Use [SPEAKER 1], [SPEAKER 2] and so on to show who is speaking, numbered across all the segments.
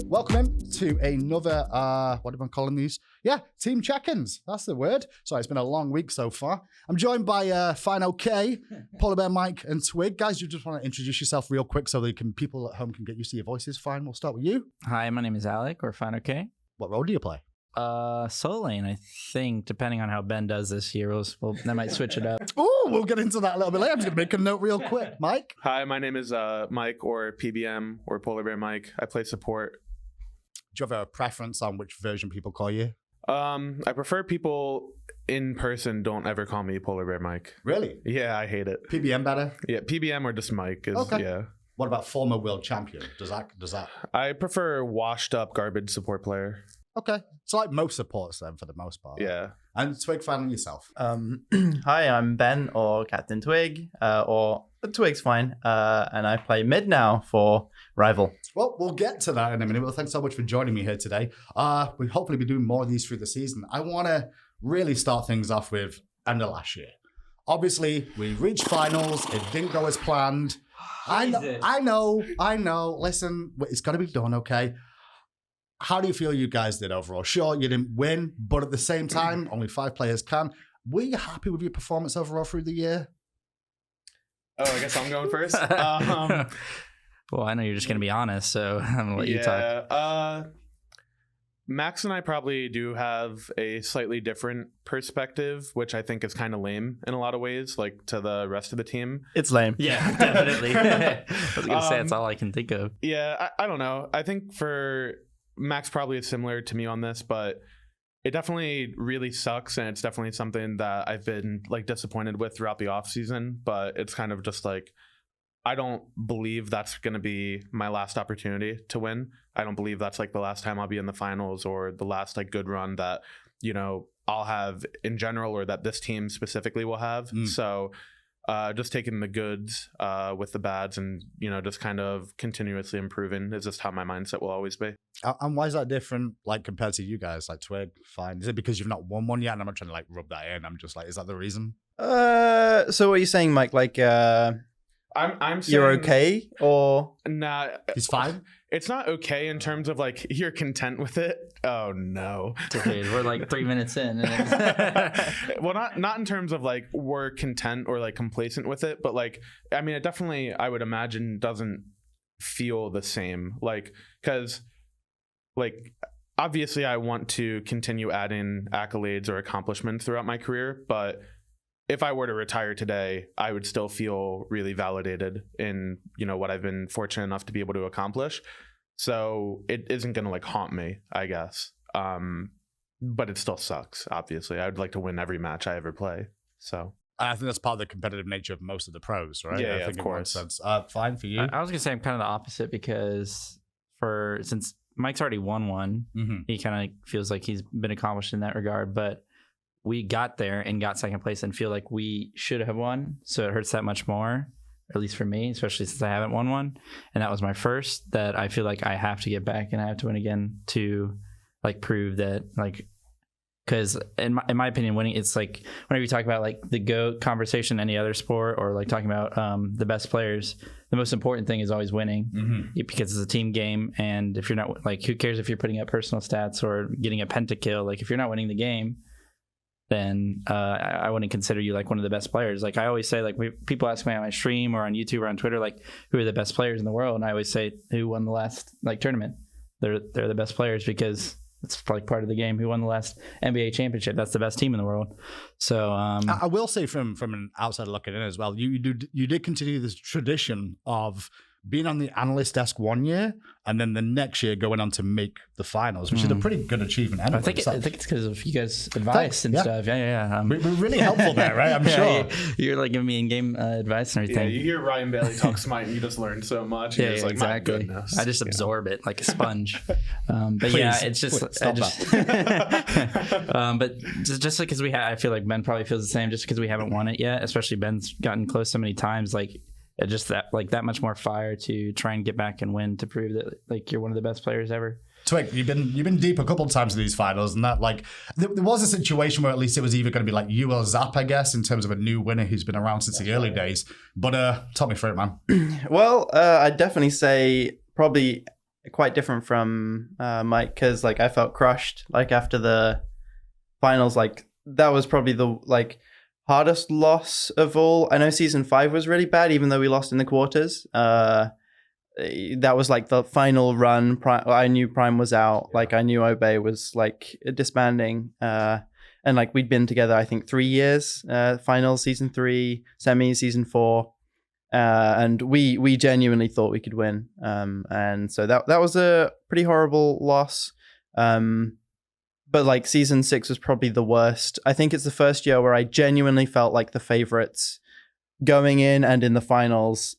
[SPEAKER 1] Welcome to another, what am I calling these? Yeah, team check-ins. That's the word. Sorry, it's been a long week so far. I'm joined by fineokay, Polar Bear Mike, and Twig. Guys, you just want to introduce yourself real quick so people at home can get used to your voices. Fine, we'll start with you.
[SPEAKER 2] Hi, my name is Alec, or fineokay.
[SPEAKER 1] What role do you play?
[SPEAKER 2] Solo lane, I think, depending on how Ben does this year. That might switch it up.
[SPEAKER 1] Oh, we'll get into that a little bit later. I'm just going to make a note real quick. Mike?
[SPEAKER 3] Hi, my name is Mike, or PBM, or Polar Bear Mike. I play support.
[SPEAKER 1] Do you have a preference on which version people call you?
[SPEAKER 3] I prefer people in person don't ever call me Polar Bear Mike.
[SPEAKER 1] Really?
[SPEAKER 3] Yeah, I hate it.
[SPEAKER 1] PBM better?
[SPEAKER 3] Yeah, PBM or just Mike is,
[SPEAKER 1] okay.
[SPEAKER 3] Yeah.
[SPEAKER 1] What about former world champion? Does that?
[SPEAKER 3] I prefer washed up garbage support player.
[SPEAKER 1] Okay. It's like most supports then for the most part.
[SPEAKER 3] Yeah.
[SPEAKER 1] And Twig, finally yourself.
[SPEAKER 4] Hi, I'm Ben, or CaptainTwig, or Twig's fine. And I play mid now for Rival.
[SPEAKER 1] Well, we'll get to that in a minute. Well, thanks so much for joining me here today. We'll hopefully be doing more of these through the season. I want to really start things off with end of last year. Obviously, we reached finals. It didn't go as planned. I know. Listen, it's got to be done, okay? How do you feel you guys did overall? Sure, you didn't win, but at the same time, only 5 players can. Were you happy with your performance overall through the year?
[SPEAKER 3] Oh, I guess I'm going first.
[SPEAKER 2] Well, I know you're just going to be honest, so I'm going to let you talk.
[SPEAKER 3] Max and I probably do have a slightly different perspective, which I think is kind of lame in a lot of ways, like to the rest of the team.
[SPEAKER 4] It's lame.
[SPEAKER 2] Yeah, definitely. I was going to say, that's all I can think of.
[SPEAKER 3] Yeah, I don't know. I think for Max probably is similar to me on this, but it definitely really sucks, and it's definitely something that I've been like disappointed with throughout the off season. But it's kind of just like, I don't believe that's going to be my last opportunity to win. I don't believe that's like the last time I'll be in the finals, or the last like good run that, you know, I'll have in general, or that this team specifically will have. So just taking the goods with the bads, and, you know, just kind of continuously improving is just how my mindset will always be.
[SPEAKER 1] And why is that different, like, compared to you guys, like Twig? Fine. Is it because you've not won one yet? And I'm not trying to like rub that in. I'm just like, is that the reason?
[SPEAKER 4] So what are you saying, Mike? Like,
[SPEAKER 3] I'm saying,
[SPEAKER 4] you're okay, or
[SPEAKER 3] nah,
[SPEAKER 1] he's fine.
[SPEAKER 3] It's not okay in terms of like you're content with it. Oh no,
[SPEAKER 2] dude, we're like 3 minutes in.
[SPEAKER 3] Well, not in terms of like we're content or like complacent with it, but like, I mean, it definitely, I would imagine, doesn't feel the same. Like, because like obviously I want to continue adding accolades or accomplishments throughout my career, but if I were to retire today, I would still feel really validated in, you know, what I've been fortunate enough to be able to accomplish. So it isn't going to like haunt me, I guess. But it still sucks, obviously. I would like to win every match I ever play. So
[SPEAKER 1] I think that's part of the competitive nature of most of the pros, right?
[SPEAKER 3] Yeah,
[SPEAKER 1] I think
[SPEAKER 3] of course.
[SPEAKER 1] It makes sense. Fine for you.
[SPEAKER 2] I was going to say I'm kind of the opposite, because since Mike's already won one, he kind of feels like he's been accomplished in that regard. But we got there and got second place and feel like we should have won. So it hurts that much more, at least for me, especially since I haven't won one. And that was my first, that I feel like I have to get back and I have to win again to like prove that, like, because in my opinion, winning, it's like whenever you talk about like the GOAT conversation, any other sport, or like talking about the best players, the most important thing is always winning, because it's a team game. And if you're not, like, who cares if you're putting up personal stats or getting a pentakill? Like, if you're not winning the game, then I wouldn't consider you like one of the best players. Like I always say, like people ask me on my stream or on YouTube or on Twitter, like, who are the best players in the world? And I always say, who won the last like tournament? They're the best players, because it's like part of the game. Who won the last NBA championship? That's the best team in the world. So
[SPEAKER 1] I will say from an outsider looking in as well, you did continue this tradition of being on the analyst desk one year and then the next year going on to make the finals, which is a pretty good achievement anyway.
[SPEAKER 2] I think it's because of you guys' advice and stuff. Yeah.
[SPEAKER 1] We're really helpful there, right? I'm sure.
[SPEAKER 2] You're like giving me in-game advice and everything.
[SPEAKER 3] Yeah, you hear Ryan Bailey talk Smite and you just learn so much.
[SPEAKER 2] Yeah,
[SPEAKER 3] like,
[SPEAKER 2] exactly.
[SPEAKER 3] My goodness.
[SPEAKER 2] I just absorb it like a sponge. But
[SPEAKER 1] Please,
[SPEAKER 2] yeah, it's just...
[SPEAKER 1] that.
[SPEAKER 2] But just because I feel like Ben probably feels the same, just because we haven't won it yet, especially Ben's gotten close so many times, like... just that much more fire to try and get back and win, to prove that like you're one of the best players ever.
[SPEAKER 1] Twig, you've been deep a couple of times in these finals, and that like there was a situation where at least it was either going to be like you or Zap, I guess, in terms of a new winner who's been around since the early days. But talk me through it, man.
[SPEAKER 4] Well, I'd definitely say probably quite different from Mike, because like I felt crushed like after the finals. Like that was probably the like hardest loss of all. I know season 5 was really bad, even though we lost in the quarters. That was like the final run. I knew Prime was out. Like I knew Obey was like disbanding. And like we'd been together, I think 3 years. Finals season 3, semis season 4, and we genuinely thought we could win. And so that was a pretty horrible loss. But like season 6 was probably the worst. I think it's the first year where I genuinely felt like the favorites going in and in the finals.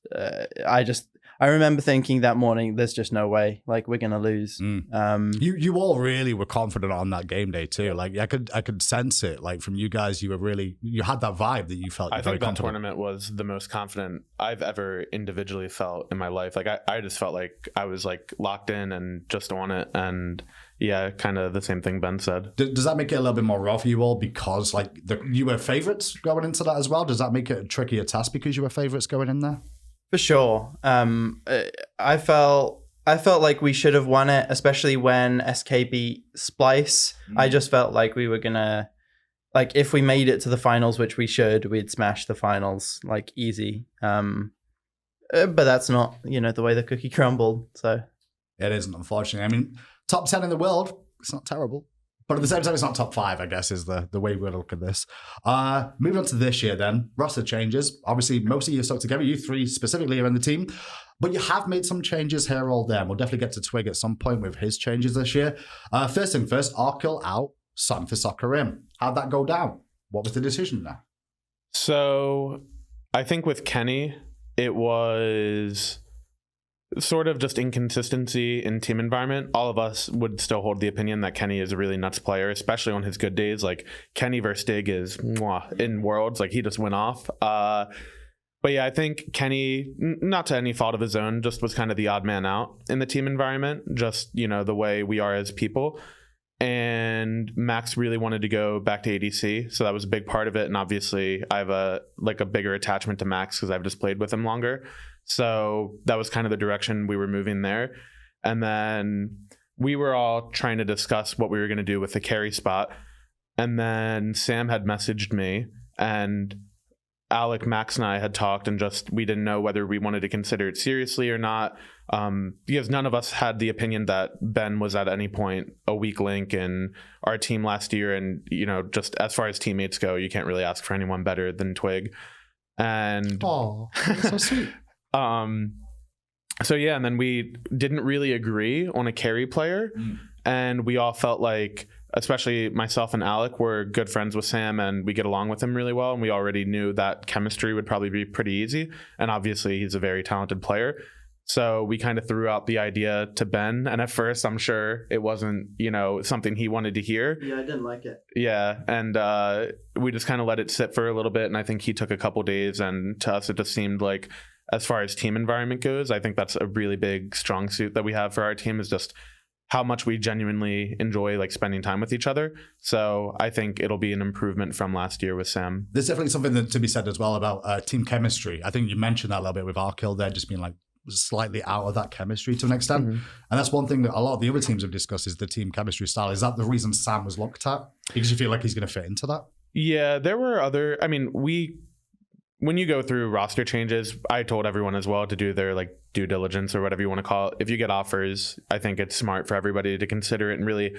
[SPEAKER 4] I remember thinking that morning, there's just no way, like we're gonna lose.
[SPEAKER 1] You all really were confident on that game day too. Like I could sense it. Like from you guys, you had that vibe that you felt.
[SPEAKER 3] I think that tournament was the most confident I've ever individually felt in my life. Like I just felt like I was like locked in and just on it. And yeah, kind of the same thing Ben said.
[SPEAKER 1] Does that make it a little bit more raw for you all because like you were favorites going into that as well? Does that make it a trickier task because you were favorites going in there?
[SPEAKER 4] For sure. I felt like we should have won it, especially when SK beat Splice. I just felt like we were gonna, like, if we made it to the finals, which we should, we'd smash the finals like easy. But that's not, the way the cookie crumbled. So
[SPEAKER 1] it isn't, unfortunately. I mean, top 10 in the world, it's not terrible. But at the same time, it's not top 5, I guess, is the way we look at this. Moving on to this year then, roster changes. Obviously, most of you are stuck together. You 3 specifically are in the team. But you have made some changes here or there. We'll definitely get to Twig at some point with his changes this year. First thing first, Arkell out, Sun for Soccer in. How'd that go down? What was the decision there?
[SPEAKER 3] So I think with Kenny, it was sort of just inconsistency in team environment. All of us would still hold the opinion that Kenny is a really nuts player, especially on his good days. Like Kenny versus Dig is in Worlds, like he just went off. But yeah, I think Kenny, not to any fault of his own, just was kind of the odd man out in the team environment, just, the way we are as people. And Max really wanted to go back to ADC, so that was a big part of it. And obviously I have a bigger attachment to Max because I've just played with him longer. So that was kind of the direction we were moving there. And then we were all trying to discuss what we were going to do with the carry spot. And then Sam had messaged me, and Alec, Max, and I had talked, and just we didn't know whether we wanted to consider it seriously or not, because none of us had the opinion that Ben was at any point a weak link in our team last year. And, just as far as teammates go, you can't really ask for anyone better than Twig. And
[SPEAKER 1] oh, so sweet.
[SPEAKER 3] So yeah, and then we didn't really agree on a carry player, and we all felt like, especially myself and Alec, were good friends with Sam and we get along with him really well, and we already knew that chemistry would probably be pretty easy, and obviously he's a very talented player. So we kind of threw out the idea to Ben, and at first I'm sure it wasn't, something he wanted to hear.
[SPEAKER 4] Yeah, I didn't like it.
[SPEAKER 3] Yeah, and we just kind of let it sit for a little bit, and I think he took a couple days, and to us it just seemed like, as far as team environment goes, I think that's a really big strong suit that we have for our team, is just how much we genuinely enjoy like spending time with each other. So I think it'll be an improvement from last year with Sam.
[SPEAKER 1] There's definitely something to be said as well about team chemistry. I think you mentioned that a little bit with Arkell there, just being like slightly out of that chemistry to an extent. And that's one thing that a lot of the other teams have discussed, is the team chemistry style. Is that the reason Sam was looked at? Because you feel like he's going to fit into that?
[SPEAKER 3] Yeah, there were other, when you go through roster changes, I told everyone as well to do their like due diligence or whatever you want to call it. If you get offers, I think it's smart for everybody to consider it and really,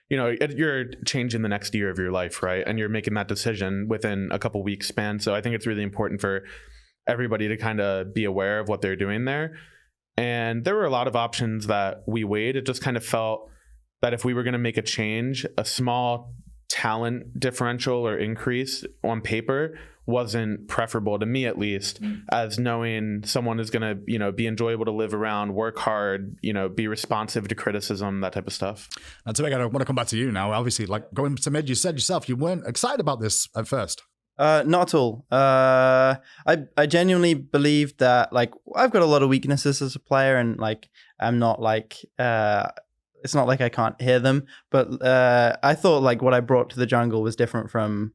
[SPEAKER 3] you're changing the next year of your life, right? And you're making that decision within a couple weeks span. So I think it's really important for everybody to kind of be aware of what they're doing there. And there were a lot of options that we weighed. It just kind of felt that if we were going to make a change, a small talent differential or increase on paper wasn't preferable to me, at least, as knowing someone is going to, be enjoyable to live around, work hard, be responsive to criticism, that type of stuff.
[SPEAKER 1] And so I want to come back to you now. Obviously, like going to mid, you said yourself you weren't excited about this at first.
[SPEAKER 4] Not at all. I genuinely believe that, like, I've got a lot of weaknesses as a player, and like I'm not like it's not like I can't hear them, but I thought like what I brought to the jungle was different from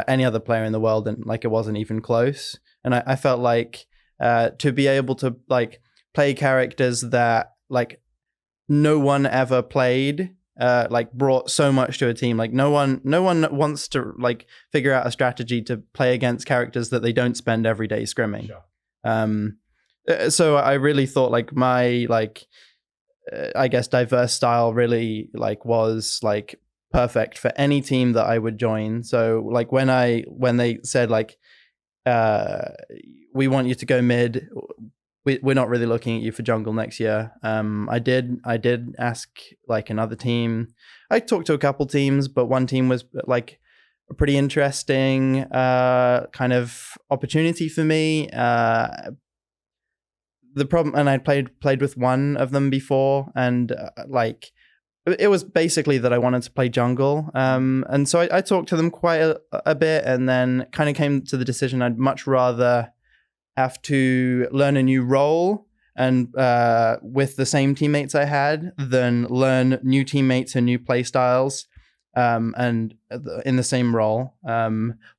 [SPEAKER 4] any other player in the world, and like it wasn't even close. And I felt like to be able to like play characters that like no one ever played like brought so much to a team. Like no one wants to like figure out a strategy to play against characters that they don't spend every day scrimming. Sure. So I really thought like my like I guess diverse style really like was like perfect for any team that I would join. So like when they said like we want you to go mid, we're not really looking at you for jungle next year. I did ask like another team. I talked to a couple teams, but one team was like a pretty interesting kind of opportunity for me. The problem, and I played with one of them before, and like it was basically that I wanted to play jungle. And so I talked to them quite a bit, and then kind of came to the decision I'd much rather have to learn a new role and with the same teammates I had than learn new teammates and new play styles and in the same role.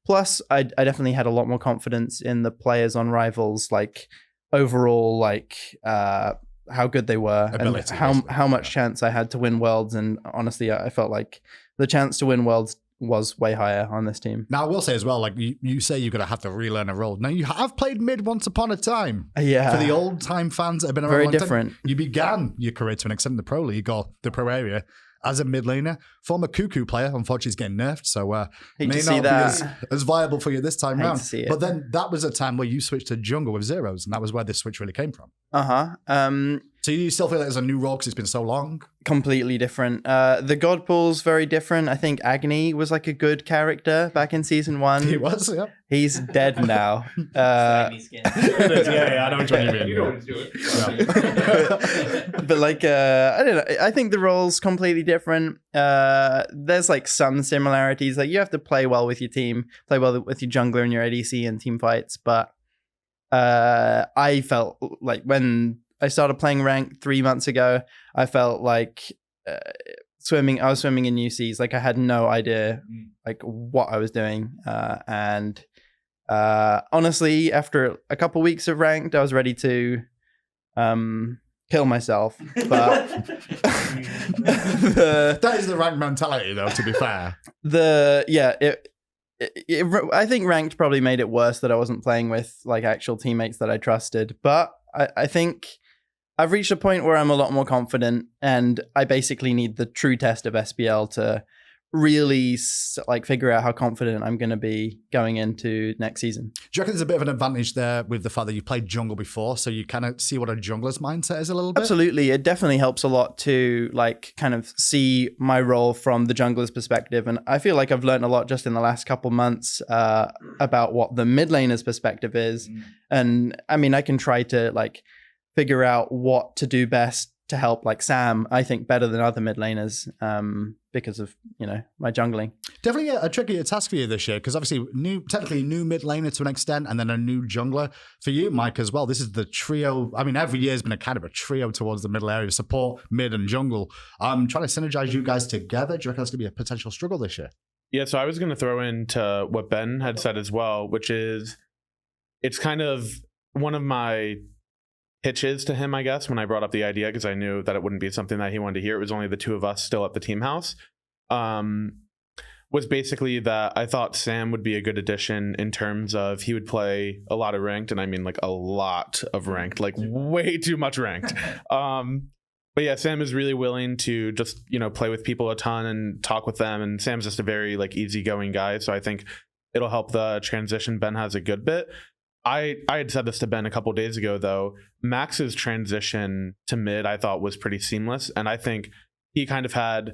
[SPEAKER 4] Plus, I definitely had a lot more confidence in the players on Rivals, like overall, like how good they were ability, and how much chance I had to win Worlds. And honestly, I felt like the chance to win Worlds was way higher on this team.
[SPEAKER 1] Now, I will say as well, like you say you're going to have to relearn a role. Now, you have played mid once upon a time.
[SPEAKER 4] Yeah.
[SPEAKER 1] For the old time fans that have been around
[SPEAKER 4] very
[SPEAKER 1] a long
[SPEAKER 4] different.
[SPEAKER 1] Time, you began your career to an extent in the Pro League or the Pro area as a mid laner. Former Cuckoo player, unfortunately, is getting nerfed, so may not be as viable for you this time round. But then that was a time where you switched to jungle with Zeros, and that was where this switch really came from. So you still feel like there's a new role because it's been so long?
[SPEAKER 4] Completely different. The God Pool's very different. I think Agni was like a good character back in season 1.
[SPEAKER 1] He was, yeah.
[SPEAKER 4] He's dead now.
[SPEAKER 1] Yeah, I know which one you mean. You know what he's doing.
[SPEAKER 4] But like, I don't know. I think the role's completely different. There's like some similarities. Like you have to play well with your team, play well with your jungler and your ADC in team fights. But I felt like when I started playing ranked 3 months ago, I felt like I was swimming in new seas. Like I had no idea like what I was doing. And honestly, after a couple weeks of ranked, I was ready to kill myself. But
[SPEAKER 1] that is the ranked mentality, though, to be fair.
[SPEAKER 4] I think ranked probably made it worse that I wasn't playing with like actual teammates that I trusted. But I think I've reached a point where I'm a lot more confident, and I basically need the true test of SPL to really like figure out how confident I'm going to be going into next season.
[SPEAKER 1] Do you reckon there's a bit of an advantage there with the fact that you played jungle before, so you kind of see what a jungler's mindset is a little bit?
[SPEAKER 4] Absolutely. It definitely helps a lot to like kind of see my role from the jungler's perspective. And I feel like I've learned a lot just in the last couple months about what the mid laner's perspective is. And I mean, I can try to like figure out what to do best to help like Sam, I think, better than other mid laners because of, you know, my jungling.
[SPEAKER 1] Definitely a trickier task for you this year, because obviously technically new mid laner to an extent, and then a new jungler for you, Mike, as well. This is the trio. I mean, every year has been a kind of a trio towards the middle area, support, mid, and jungle. Trying to synergize you guys together. Do you reckon that's going to be a potential struggle this year?
[SPEAKER 3] Yeah, so I was going to throw into what Ben had said as well, which is it's kind of one of my pitches to him, I guess, when I brought up the idea, because I knew that it wouldn't be something that he wanted to hear. It was only the two of us still at the team house. Was basically that I thought Sam would be a good addition in terms of he would play a lot of ranked, and I mean like a lot of ranked, like way too much ranked. But yeah, Sam is really willing to just, you know, play with people a ton and talk with them, and Sam's just a very like easygoing guy, so I think it'll help the transition. Ben has a good bit. I had said this to Ben a couple days ago, though. Max's transition to mid I thought was pretty seamless, and I think he kind of had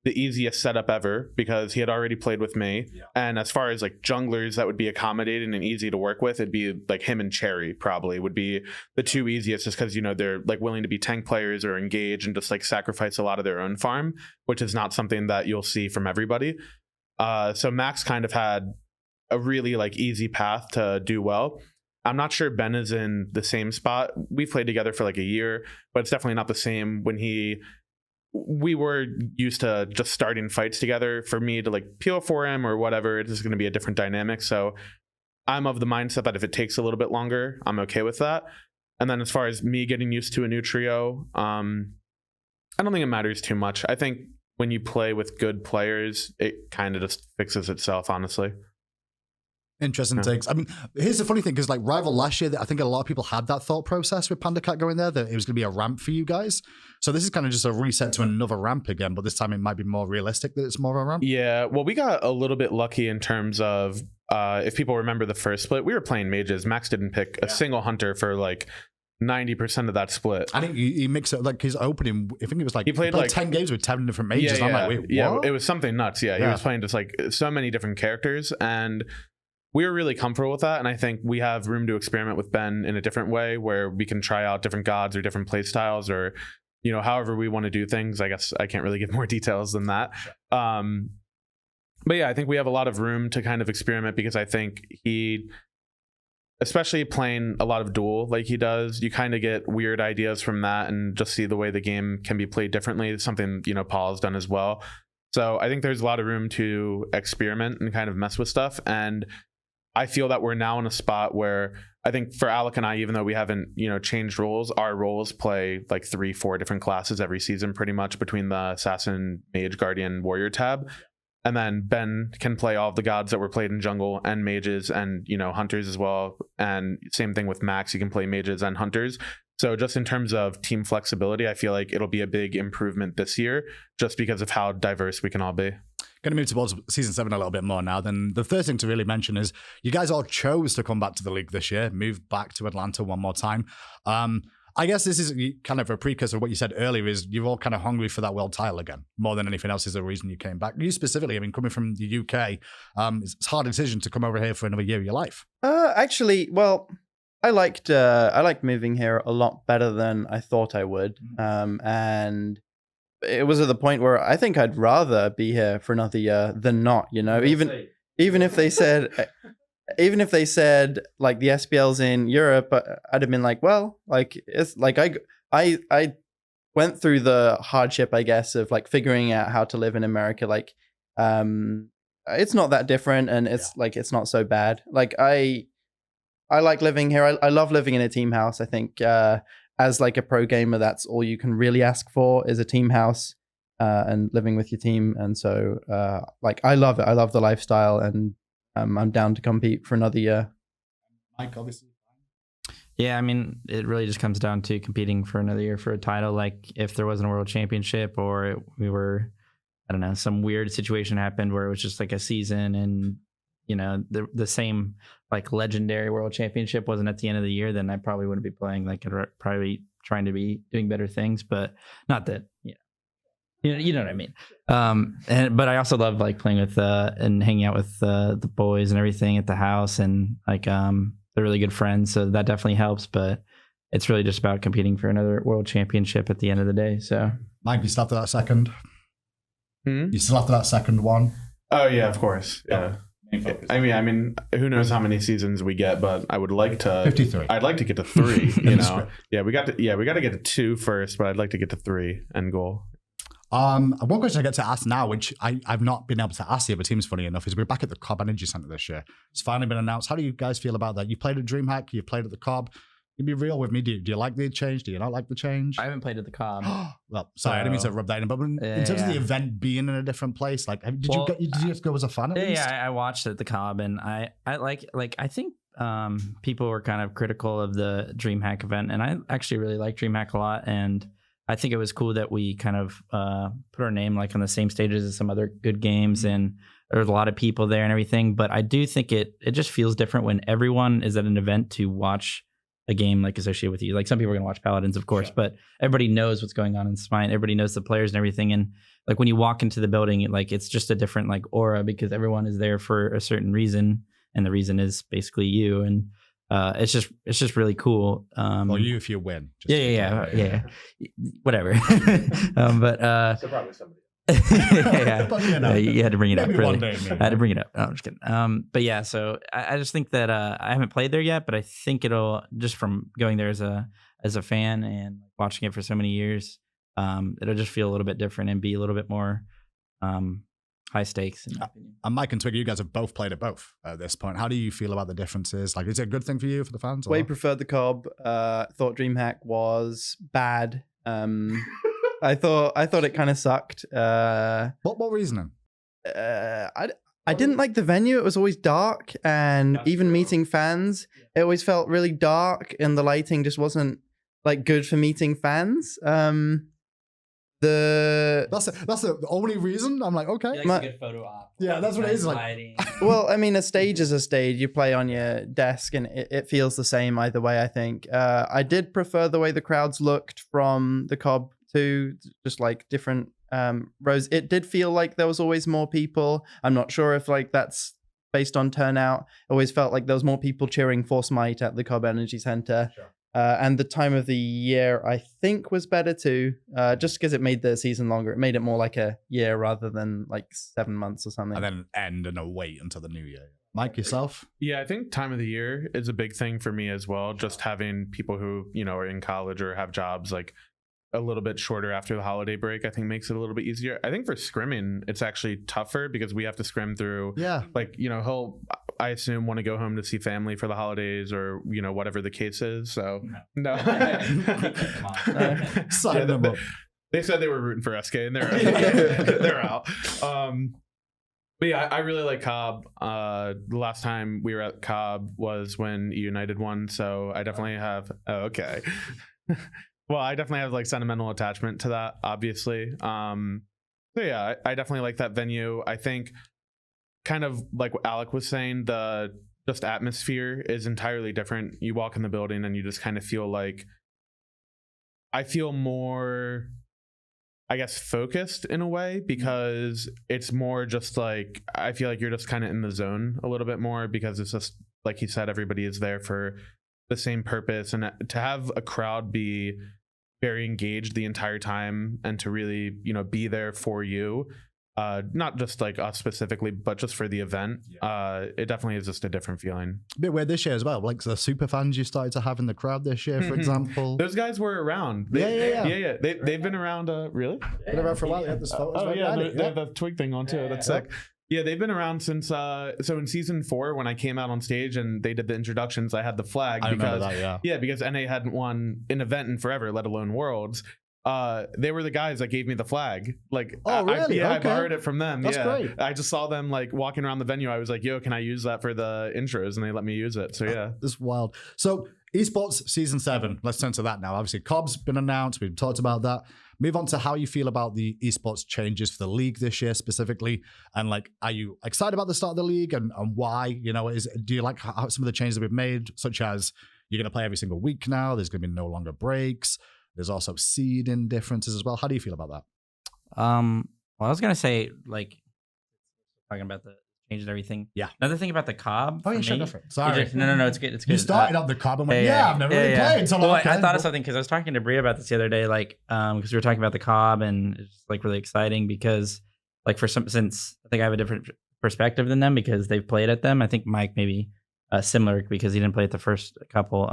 [SPEAKER 3] the easiest setup ever because he had already played with me. Yeah. And as far as like junglers that would be accommodating and easy to work with, it'd be like him and Cherry probably would be the two easiest, just because, you know, they're like willing to be tank players or engage and just like sacrifice a lot of their own farm, which is not something that you'll see from everybody. So Max kind of had a really like easy path to do well. I'm not sure Ben is in the same spot. We've played together for like a year, but it's definitely not the same when we were used to just starting fights together. For me to like peel for him or whatever, it's going to be a different dynamic. So I'm of the mindset that if it takes a little bit longer, I'm okay with that. And then as far as me getting used to a new trio, I don't think it matters too much. I think when you play with good players, it kind of just fixes itself, honestly.
[SPEAKER 1] Interesting takes. I mean, here's the funny thing, because like Rival last year, I think a lot of people had that thought process with PandaCat going there, that it was going to be a ramp for you guys. So this is kind of just a reset to another ramp again, but this time it might be more realistic that it's more of a ramp.
[SPEAKER 3] Yeah, well, we got a little bit lucky in terms of, if people remember the first split, we were playing mages. Max didn't pick a single hunter for like 90% of that split.
[SPEAKER 1] I think he mixed it, like his opening, I think it was like,
[SPEAKER 3] he played like
[SPEAKER 1] 10 games with 10 different mages.
[SPEAKER 3] Yeah,
[SPEAKER 1] I'm like, wait, what?
[SPEAKER 3] Yeah, it was something nuts. Yeah, he was playing just like so many different characters, and we were really comfortable with that. And I think we have room to experiment with Ben in a different way, where we can try out different gods or different play styles, or, you know, however we want to do things. I guess I can't really give more details than that. But yeah, I think we have a lot of room to kind of experiment, because I think he, especially playing a lot of duel like he does, you kind of get weird ideas from that, and just see the way the game can be played differently. It's something, you know, Paul's done as well. So I think there's a lot of room to experiment and kind of mess with stuff. And I feel that we're now in a spot where I think for Alec and I, even though we haven't, you know, changed roles, our roles play like 3-4 different classes every season, pretty much, between the Assassin, Mage, Guardian, Warrior tab. And then Ben can play all of the gods that were played in jungle, and mages, and, you know, hunters as well. And same thing with Max, he can play mages and hunters. So just in terms of team flexibility, I feel like it'll be a big improvement this year, just because of how diverse we can all be.
[SPEAKER 1] Going to move towards season 7 a little bit more now. Then the first thing to really mention is you guys all chose to come back to the league this year, move back to Atlanta one more time. I guess this is kind of a precursor of what you said earlier, is you're all kind of hungry for that world title again. More than anything else is the reason you came back. You specifically, I mean, coming from the UK, it's a hard decision to come over here for another year of your life.
[SPEAKER 4] Actually, well, I liked moving here a lot better than I thought I would. And it was at the point where I think I'd rather be here for another year than not, you know, even if they said like the SPL's in Europe, I'd have been like, well, like it's like I went through the hardship, I guess, of like figuring out how to live in America. Like, it's not that different, and it's like, it's not so bad. Like I like living here. I love living in a team house. I think, as like a pro gamer, that's all you can really ask for, is a team house, and living with your team. And so, like, I love it. I love the lifestyle, and I'm down to compete for another year.
[SPEAKER 1] Mike, obviously.
[SPEAKER 2] Yeah, I mean, it really just comes down to competing for another year for a title. Like, if there wasn't a world championship, or we were, I don't know, some weird situation happened where it was just like a season, and, you know, the same like legendary world championship wasn't at the end of the year, then I probably wouldn't be playing. Like, I'd probably trying to be doing better things, but not that, you know what I mean. But I also love like playing with and hanging out with the boys and everything at the house, and like they're really good friends, so that definitely helps. But it's really just about competing for another world championship at the end of the day. So,
[SPEAKER 1] Mike, you still after that second? You still after that second one?
[SPEAKER 3] Oh yeah, of course. Yeah. I mean, who knows how many seasons we get, but I would like to
[SPEAKER 1] 53.
[SPEAKER 3] I'd like to get to 3. You know, we got to get to 2 first, but I'd like to get to 3 end goal.
[SPEAKER 1] One question I get to ask now, which I've not been able to ask the other teams, funny enough, is we're back at the Cobb Energy Center this year. It's finally been announced. How do you guys feel about that? You played at DreamHack, you played at the Cobb. You be real with me. Do you like the change? Do you not like the change?
[SPEAKER 2] I haven't played at the Cobb.
[SPEAKER 1] Well, sorry, I didn't mean to rub that in, but in terms of the event being in a different place, like, did you have to go as a fan at least?
[SPEAKER 2] Yeah, I watched it at the Cobb, and I I think people were kind of critical of the DreamHack event, and I actually really like DreamHack a lot, and I think it was cool that we kind of put our name like on the same stages as some other good games, and there's a lot of people there and everything. But I do think it just feels different when everyone is at an event to watch a game like associated with you. Like, some people are going to watch Paladins, of course, but everybody knows what's going on in SMITE. Everybody knows the players and everything. And like, when you walk into the building, it's just a different like aura, because everyone is there for a certain reason, and the reason is basically you. And it's just really cool.
[SPEAKER 1] Well, you if you win.
[SPEAKER 2] Yeah. Whatever. But
[SPEAKER 3] So probably somebody.
[SPEAKER 2] You had to bring it up. Really,
[SPEAKER 1] I
[SPEAKER 2] had to bring it up. No, I'm just kidding. But yeah, so I just think that I haven't played there yet, but I think it'll, just from going there as a fan and watching it for so many years, it'll just feel a little bit different and be a little bit more high stakes.
[SPEAKER 1] And Mike and Twig, you guys have both played at both at this point. How do you feel about the differences? Like, is it a good thing for you, for the fans?
[SPEAKER 4] Way preferred the Cobb. Thought DreamHack was bad. I thought it kind of sucked.
[SPEAKER 1] What reasoning?
[SPEAKER 4] I didn't like the venue. It was always dark, and even meeting fans, it always felt really dark, and the lighting just wasn't like good for meeting fans.
[SPEAKER 1] That's the only reason. I'm like, okay.
[SPEAKER 2] He likes a good photo op.
[SPEAKER 1] Yeah, that's what it is. Like,
[SPEAKER 2] Lighting.
[SPEAKER 4] Well, I mean, a stage is a stage. You play on your desk, and it feels the same either way, I think. I did prefer the way the crowds looked from the Cobb to just like different rows. It did feel like there was always more people. I'm not sure if like that's based on turnout. It always felt like there was more people cheering for Smite at the Cobb Energy Center.
[SPEAKER 1] Sure.
[SPEAKER 4] And the time of the year, I think, was better too, just because it made the season longer. It made it more like a year rather than like 7 months or something.
[SPEAKER 1] and then end and wait until the new year. Mike, yourself?
[SPEAKER 3] Yeah, I think time of the year is a big thing for me as well. Just having people who, are in college or have jobs like a little bit shorter after the holiday break, I think makes it a little bit easier. I think for scrimming, it's actually tougher because we have to scrim through.
[SPEAKER 1] Yeah.
[SPEAKER 3] Like, he'll, I assume, want to go home to see family for the holidays or, whatever the case is. So, no.
[SPEAKER 1] Sign them up.
[SPEAKER 3] They said they were rooting for SK and they're out. But yeah, I really like Cobb. The last time we were at Cobb was when United won. So I definitely have, okay. Well, I definitely have like sentimental attachment to that, obviously. So yeah, I definitely like that venue. I think kind of like what Alec was saying, the just atmosphere is entirely different. You walk in the building and you just kind of feel like, I feel more, I guess, focused in a way because it's more just like, I feel like you're just kind of in the zone a little bit more because it's just, like he said, everybody is there for the same purpose. And to have a crowd be very engaged the entire time and to really, be there for you, not just like us specifically, but just for the event, it definitely is just a different feeling.
[SPEAKER 1] A bit weird this year as well. Like the super fans you started to have in the crowd this year, for example.
[SPEAKER 3] Those guys were around.
[SPEAKER 1] Yeah.
[SPEAKER 3] They've been around. Really?
[SPEAKER 1] Been around for a while. They had this photos right behind it.
[SPEAKER 3] They have the twig thing on too. That's sick. Yeah, they've been around since. So in season 4, when I came out on stage and they did the introductions, I had the flag because because NA hadn't won an event in forever, let alone Worlds. They were the guys that gave me the flag. Like,
[SPEAKER 1] oh really?
[SPEAKER 3] I borrowed it from them.
[SPEAKER 1] That's great.
[SPEAKER 3] I just saw them like walking around the venue. I was like, "Yo, can I use that for the intros?" And they let me use it. So yeah,
[SPEAKER 1] this is wild. So esports season 7. Let's turn to that now. Obviously, Cobb's been announced. We've talked about that. Move on to how you feel about the esports changes for the league this year specifically, and like, are you excited about the start of the league and why? Do you like how some of the changes that we've made, such as you're going to play every single week now? There's going to be no longer breaks. There's also seeding differences as well. How do you feel about that?
[SPEAKER 2] Well, I was gonna say, like, talking about the change and everything.
[SPEAKER 1] Yeah.
[SPEAKER 2] Another thing about the Cobb.
[SPEAKER 1] Oh, yeah, sure, go for it. Sorry.
[SPEAKER 2] No, it's good. It's good.
[SPEAKER 1] You started on the Cobb. I'm like, I've never really played. So
[SPEAKER 2] well, I thought of something because I was talking to Bria about this the other day, like, because we were talking about the Cobb, and it's like really exciting because, like, since I think I have a different perspective than them because they've played at them. I think Mike maybe similar because he didn't play at the first couple.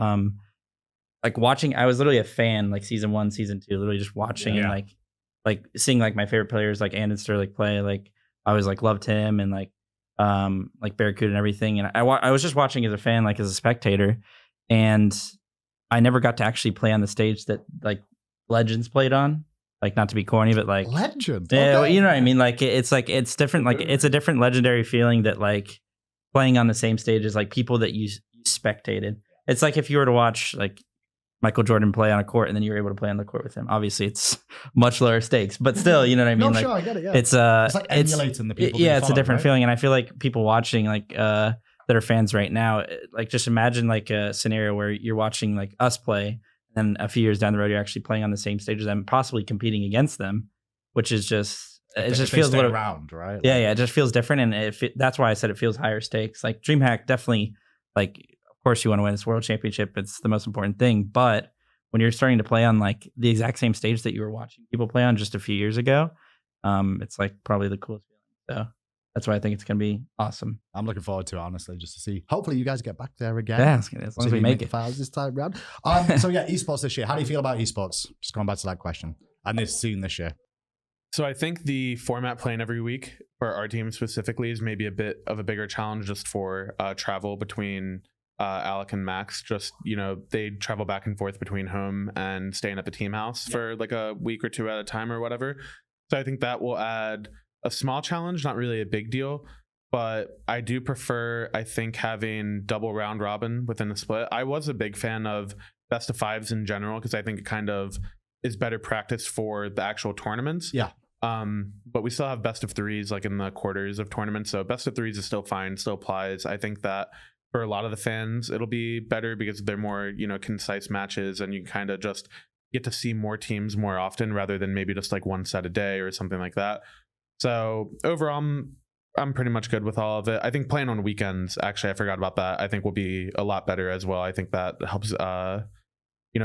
[SPEAKER 2] Like watching, I was literally a fan, like season 1, season 2, literally just watching and like seeing like my favorite players like Andon Sterling play. Like I always like loved him and like Barracuda and everything. And I was just watching as a fan, like as a spectator, and I never got to actually play on the stage that like Legends played on. Like, not to be corny, but like
[SPEAKER 1] Legend.
[SPEAKER 2] Yeah,
[SPEAKER 1] okay.
[SPEAKER 2] well, you know what I mean. Like it's different. Like it's a different legendary feeling that like playing on the same stage as like people that you spectated. It's like if you were to watch like Michael Jordan play on a court and then you're able to play on the court with him. Obviously, it's much lower stakes, but still, you know what I mean?
[SPEAKER 1] No, sure, I get it. Yeah.
[SPEAKER 2] It's
[SPEAKER 1] like emulating the people.
[SPEAKER 2] Yeah, it's a different feeling, and I feel like people watching like that are fans right now, like just imagine like a scenario where you're watching like us play, and a few years down the road, you're actually playing on the same stage as them, possibly competing against them, which is just it just feels
[SPEAKER 1] around, right?
[SPEAKER 2] Yeah, it just feels different, and that's why I said it feels higher stakes. Like DreamHack definitely, like of course you want to win this world championship, it's the most important thing, but when you're starting to play on like the exact same stage that you were watching people play on just a few years ago, it's like probably the coolest feeling. So that's why I think it's going to be awesome.
[SPEAKER 1] I'm looking forward to it, honestly, just to see. Hopefully you guys get back there again.
[SPEAKER 2] Yeah, as long as we make it.
[SPEAKER 1] Files this time around. So yeah, esports this year. How do you feel about esports? Just going back to that question. And this scene this year.
[SPEAKER 3] So I think the format playing every week for our team specifically is maybe a bit of a bigger challenge just for travel between Alec and Max. Just, they travel back and forth between home and staying at the team house for like a week or two at a time or whatever. So I think that will add a small challenge, not really a big deal. But I do prefer, I think, having double round robin within the split. I was a big fan of best of fives in general because I think it kind of is better practice for the actual tournaments.
[SPEAKER 1] Yeah.
[SPEAKER 3] But we still have best of threes like in the quarters of tournaments. So best of threes is still fine, still applies. I think that for a lot of the fans, it'll be better because they're more, concise matches and you kind of just get to see more teams more often rather than maybe just like one set a day or something like that. So overall, I'm pretty much good with all of it. I think playing on weekends, actually, I forgot about that. I think will be a lot better as well. I think that helps,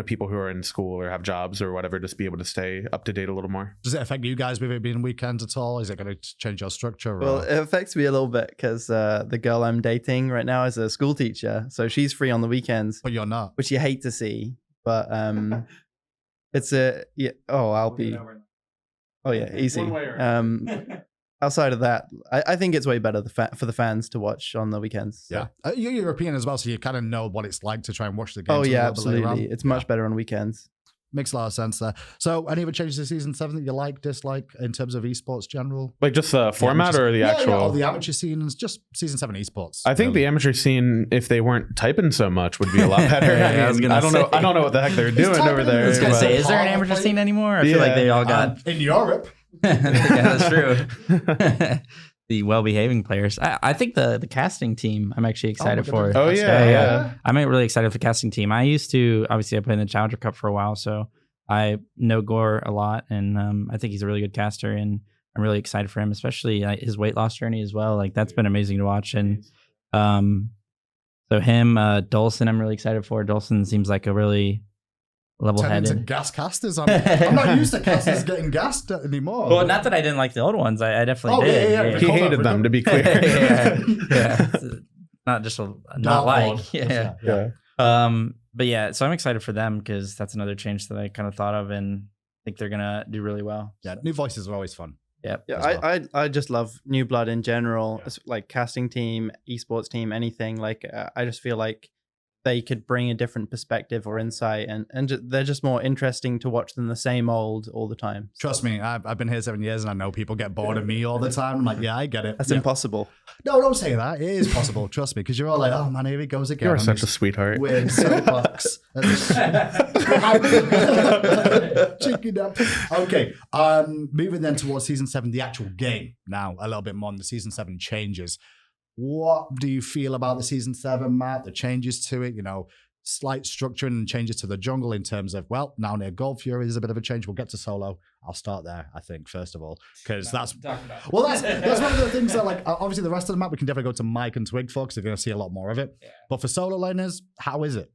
[SPEAKER 3] people who are in school or have jobs or whatever, just be able to stay up to date a little more.
[SPEAKER 1] Does it affect you guys with it being weekends at all? Is it going to change your structure?
[SPEAKER 4] Well, it affects me a little bit because the girl I'm dating right now is a school teacher. So she's free on the weekends.
[SPEAKER 1] But you're not.
[SPEAKER 4] Which you hate to see. But it's easy. Outside of that, I think it's way better for the fans to watch on the weekends. So.
[SPEAKER 1] Yeah. You're European as well, so you kind of know what it's like to try and watch the game.
[SPEAKER 4] Oh, yeah, absolutely. It's much better on weekends.
[SPEAKER 1] Makes a lot of sense there. So any other changes to season 7 that you like, dislike in terms of esports general?
[SPEAKER 3] Like just the format or the actual?
[SPEAKER 1] Yeah, the amateur scenes, just season 7 esports.
[SPEAKER 3] I think the amateur scene, if they weren't typing so much, would be a lot better. I don't know what the heck they're doing over there.
[SPEAKER 2] I was going to say, is there an amateur scene anymore? I feel like they all got...
[SPEAKER 1] in Europe.
[SPEAKER 2] Yeah, that's true. The well-behaving players. I think the casting team I'm actually excited for.
[SPEAKER 3] Oh, yeah.
[SPEAKER 2] I'm really excited for the casting team. I used to, obviously I played in the Challenger Cup for a while, so I know Gore a lot, and I think he's a really good caster, and I'm really excited for him, especially his weight loss journey as well. Like, that's been amazing to watch. And so him, Dolson, I'm really excited for. Dolson seems like a really level-headed.
[SPEAKER 1] Turn into gas casters. I'm not used to casters getting gassed anymore.
[SPEAKER 2] Well, not that I didn't like the old ones. I definitely did.
[SPEAKER 3] Yeah. He hated them, to be clear.
[SPEAKER 2] Yeah. Not just not like. Yeah. But yeah, so I'm excited for them because that's another change that I kind of thought of, and I think they're gonna do really well.
[SPEAKER 1] Yeah, new voices are always fun.
[SPEAKER 2] Yep.
[SPEAKER 4] Yeah, I just love new blood in general. Yeah. Like casting team, esports team, anything. Like I just feel like they could bring a different perspective or insight, and they're just more interesting to watch than the same old all the time.
[SPEAKER 1] Trust me, I've been here 7 years, and I know people get bored of me all the time. I'm like, yeah, I get it.
[SPEAKER 4] That's impossible.
[SPEAKER 1] No, don't say that. It is possible. Trust me, because you're all like, oh man, here he goes again.
[SPEAKER 3] You're such a sweetheart.
[SPEAKER 1] Weird soapbox. Chicken up. Okay, moving then towards season 7, the actual game. Now a little bit more on the season 7 changes. What do you feel about the season 7 map, the changes to it, slight structure and changes to the jungle in terms of, well, now near Gold Fury is a bit of a change. We'll get to solo. I'll start there, I think, first of all, because that's one of the things that, like, obviously the rest of the map, we can definitely go to Mike and Twig for because they're going to see a lot more of it. Yeah. But for solo laners, how is it?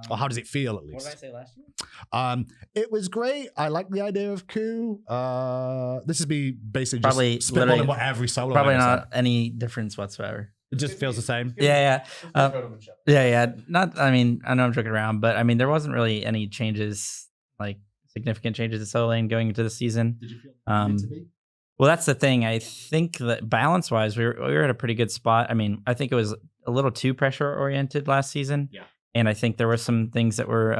[SPEAKER 1] Or how does it feel, at least?
[SPEAKER 2] What did I say last year?
[SPEAKER 1] It was great. I like the idea of coup. This is basically
[SPEAKER 2] probably
[SPEAKER 1] just spitballing what every solo
[SPEAKER 2] probably not any difference whatsoever.
[SPEAKER 1] It just feels the same.
[SPEAKER 2] Yeah. Not. I mean, I know I'm joking around, but I mean, there wasn't really any changes, like significant changes to solo lane going into the season.
[SPEAKER 1] Did you feel it needed to be?
[SPEAKER 2] Well, that's the thing. I think that balance-wise, we were at a pretty good spot. I mean, I think it was a little too pressure-oriented last season.
[SPEAKER 1] Yeah.
[SPEAKER 2] And I think there were some things that were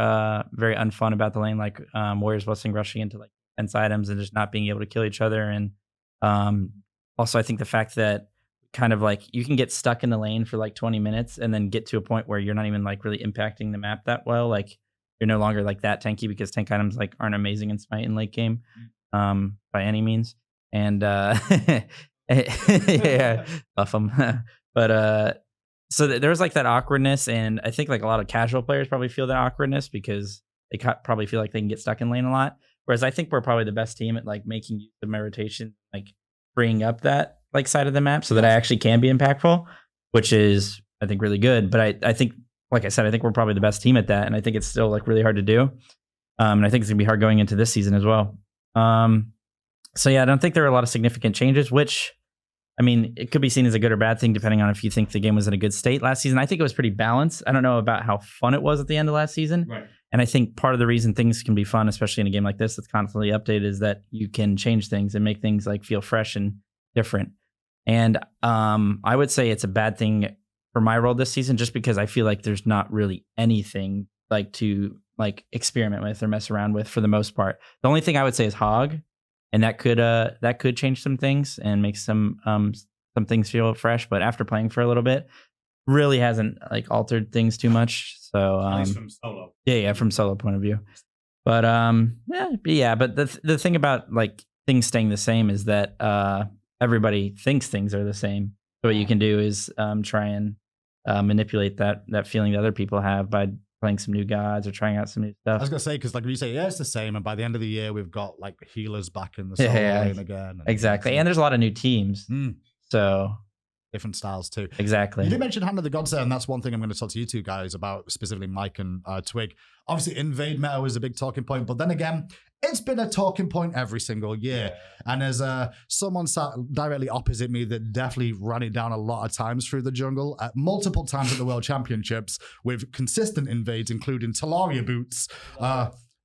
[SPEAKER 2] very unfun about the lane, like Warriors rushing into like defense items and just not being able to kill each other. And also, I think the fact that kind of like you can get stuck in the lane for like 20 minutes and then get to a point where you're not even like really impacting the map that well. Like you're no longer like that tanky because tank items like aren't amazing in Smite in late game by any means. And yeah, buff them. But so there was like that awkwardness, and I think like a lot of casual players probably feel that awkwardness because they probably feel like they can get stuck in lane a lot. Whereas I think we're probably the best team at like making use of my rotation, like bringing up that like side of the map so that I actually can be impactful, which is I think really good. But I think, like I said, I think we're probably the best team at that, and I think it's still like really hard to do. And I think it's gonna be hard going into this season as well. So yeah, I don't think there are a lot of significant changes, which I mean, it could be seen as a good or bad thing depending on if you think the game was in a good state last season. I think it was pretty balanced. I don't know about how fun it was at the end of last season.
[SPEAKER 1] Right.
[SPEAKER 2] And I think part of the reason things can be fun, especially in a game like this that's constantly updated, is that you can change things and make things like feel fresh and different. And I would say it's a bad thing for my role this season, just because I feel like there's not really anything like to like experiment with or mess around with for the most part. The only thing I would say is Hog, and that could change some things and make some things feel fresh. But after playing for a little bit, really hasn't like altered things too much. So
[SPEAKER 1] At least from solo.
[SPEAKER 2] yeah, from solo point of view. But but the thing about like things staying the same is that everybody thinks things are the same. So what you can do is try and manipulate that feeling that other people have by playing some new gods or trying out some new stuff.
[SPEAKER 1] I was gonna say, because like you say, yeah, it's the same, and by the end of the year, we've got like healers back in the solo lane again.
[SPEAKER 2] Exactly, and there's a lot of new teams, so
[SPEAKER 1] different styles too.
[SPEAKER 2] Exactly.
[SPEAKER 1] You did mention Hand of the Gods there, and that's one thing I'm going to talk to you two guys about, specifically Mike and Twig. Obviously, invade meta is a big talking point, but then again, it's been a talking point every single year. Yeah. And as someone sat directly opposite me that definitely ran it down a lot of times through the jungle, multiple times at the World Championships with consistent invades, including Talaria boots,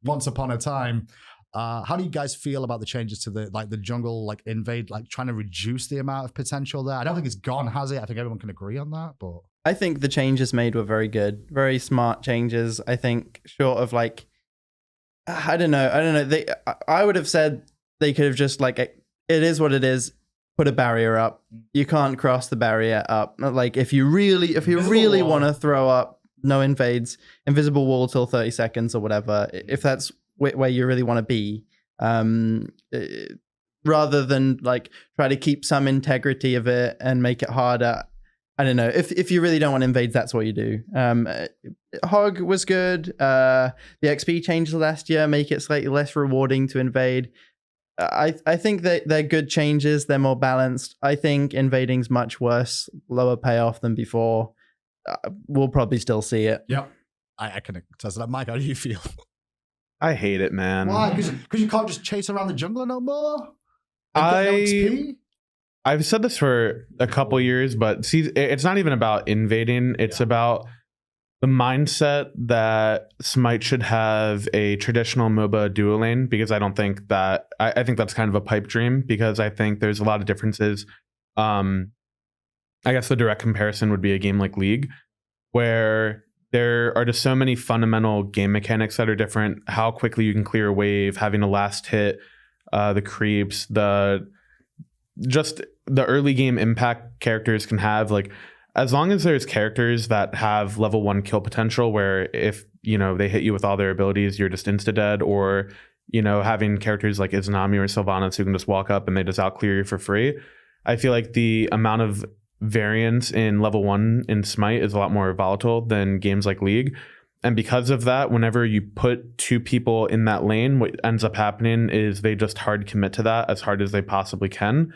[SPEAKER 1] once upon a time. How do you guys feel about the changes to the jungle like invade, like trying to reduce the amount of potential there? I don't think it's gone, has it? I think everyone can agree on that, but
[SPEAKER 4] I think the changes made were very good, very smart changes. I think short of like, I don't know. I would have said they could have just like, it is what it is. Put a barrier up. You can't cross the barrier up. Like if you really want to throw up no invades, invisible wall till 30 seconds or whatever. If that's where you really want to be, rather than like try to keep some integrity of it and make it harder. I don't know. If you really don't want invades, that's what you do. Hog was good. The XP changes last year make it slightly less rewarding to invade. I think that they're good changes. They're more balanced. I think invading's much worse, lower payoff than before. We'll probably still see it.
[SPEAKER 1] Yep. I can attest to that. Mike, how do you feel?
[SPEAKER 3] I hate it, man.
[SPEAKER 1] Why? Because you can't just chase around the jungler no more? And get no XP?
[SPEAKER 3] I've said this for a couple years, but see, it's not even about invading. It's about the mindset that Smite should have a traditional MOBA duo lane, because I don't think that, I think that's kind of a pipe dream, because I think there's a lot of differences. I guess the direct comparison would be a game like League, where there are just so many fundamental game mechanics that are different. How quickly you can clear a wave, having a last hit, the creeps, just the early game impact characters can have, like, as long as there's characters that have level 1 kill potential, where if, you know, they hit you with all their abilities, you're just insta-dead, or, you know, having characters like Izanami or Sylvanas who can just walk up and they just out-clear you for free. I feel like the amount of variance in level 1 in Smite is a lot more volatile than games like League. And because of that, whenever you put 2 people in that lane, what ends up happening is they just hard commit to that as hard as they possibly can.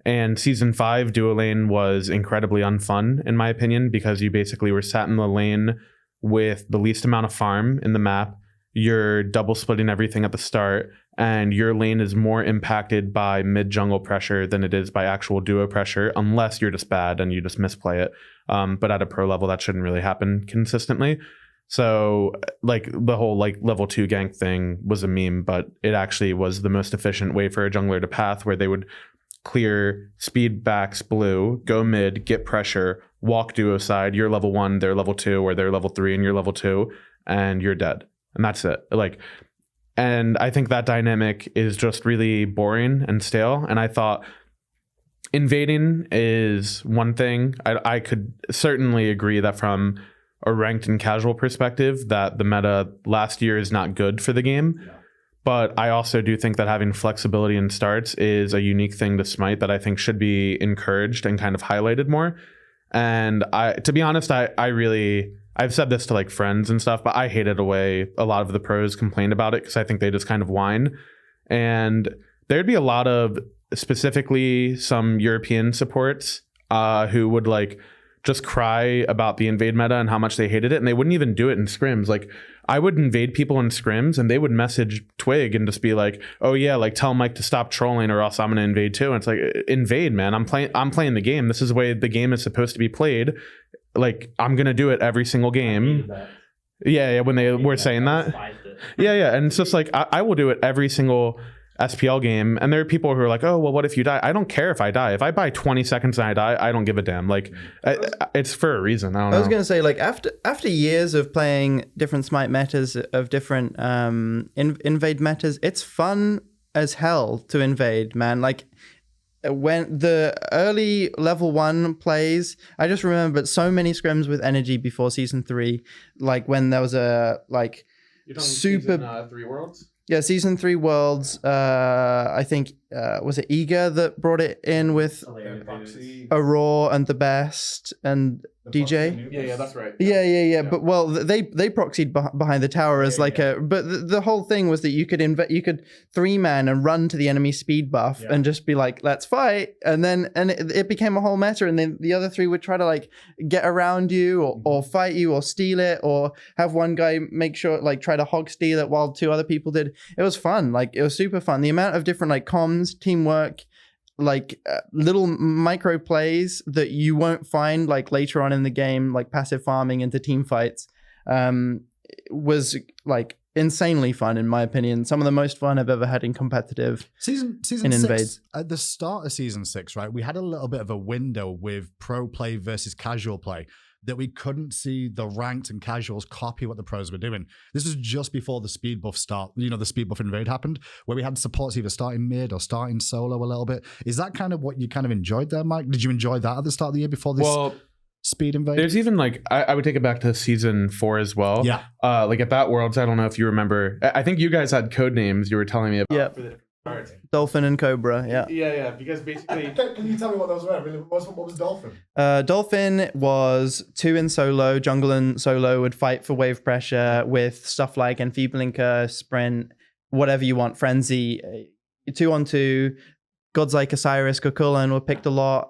[SPEAKER 3] And Season 5 duo lane was incredibly unfun, in my opinion, because you basically were sat in the lane with the least amount of farm in the map. You're double splitting everything at the start, and your lane is more impacted by mid-jungle pressure than it is by actual duo pressure, unless you're just bad and you just misplay it. But at a pro level, that shouldn't really happen consistently. So like the whole like level 2 gank thing was a meme, but it actually was the most efficient way for a jungler to path, where they would clear, speed backs blue, go mid, get pressure, walk duo side, you're level 1, they're level 2, or they're level 3 and you're level 2, and you're dead. And that's it. Like, and I think that dynamic is just really boring and stale. And I thought invading is one thing. I could certainly agree that from a ranked and casual perspective, that the meta last year is not good for the game. Yeah. But I also do think that having flexibility in starts is a unique thing to Smite that I think should be encouraged and kind of highlighted more. And to be honest, I've said this to like friends and stuff, but I hated the way a lot of the pros complained about it, because I think they just kind of whine. And there'd be a lot of, specifically some European supports who would like just cry about the invade meta and how much they hated it, and they wouldn't even do it in scrims. Like, I would invade people in scrims and they would message Twig and just be like, oh yeah, like tell Mike to stop trolling or else I'm gonna invade too. And it's like, invade, man. I'm playing the game. This is the way the game is supposed to be played. Like, I'm gonna do it every single game. Yeah, when they were saying that. Yeah. And it's just like, I will do it every single SPL game, and there are people who are like, oh, well, what if you die? I don't care if I die. If I buy 20 seconds and I die, I don't give a damn. Like, it's for a reason. I don't know.
[SPEAKER 4] I was going to say, like, after years of playing different Smite metas, of different invade metas, it's fun as hell to invade, man. Like, when the early level 1 plays, I just remembered so many scrims with energy before season 3, like when there was a like super
[SPEAKER 3] season, 3 worlds.
[SPEAKER 4] Yeah, season 3 worlds. I think was it Eager that brought it in with Aurora and the Best and DJ.
[SPEAKER 3] Yeah, that's right.
[SPEAKER 4] Yeah. But well, they proxied behind the tower as like a. But the whole thing was that you could 3-man and run to the enemy speed buff and just be like, let's fight, and it became a whole meta, and then the other 3 would try to like get around you or fight you or steal it, or have one guy make sure like try to hog steal it while 2 other people did. It was fun. Like, it was super fun. The amount of different like comms, teamwork, like little micro plays that you won't find like later on in the game, like passive farming into team fights, was like insanely fun in my opinion. Some of the most fun I've ever had in competitive
[SPEAKER 1] season
[SPEAKER 4] in
[SPEAKER 1] 6
[SPEAKER 4] invades.
[SPEAKER 1] at the start of season 6, right? We had a little bit of a window with pro play versus casual play that we couldn't see the ranked and casuals copy what the pros were doing. This was just before the speed buff the speed buff invade happened, where we had supports either starting mid or starting solo a little bit. Is that kind of what you kind of enjoyed there, Mike? Did you enjoy that at the start of the year before this speed invade?
[SPEAKER 3] There's even like, I would take it back to season 4 as well.
[SPEAKER 1] Yeah.
[SPEAKER 3] Like at that Worlds, I don't know if you remember. I think you guys had code names you were telling me about.
[SPEAKER 4] Yeah. Dolphin and Cobra,
[SPEAKER 3] Yeah, because basically...
[SPEAKER 1] Can you tell me what those were? What was Dolphin?
[SPEAKER 4] Dolphin was 2 in solo. Jungle and solo would fight for wave pressure with stuff like Enfeebling Curse, Sprint, whatever you want, Frenzy, 2-on-2. Gods like Osiris, Kokulan were picked a lot.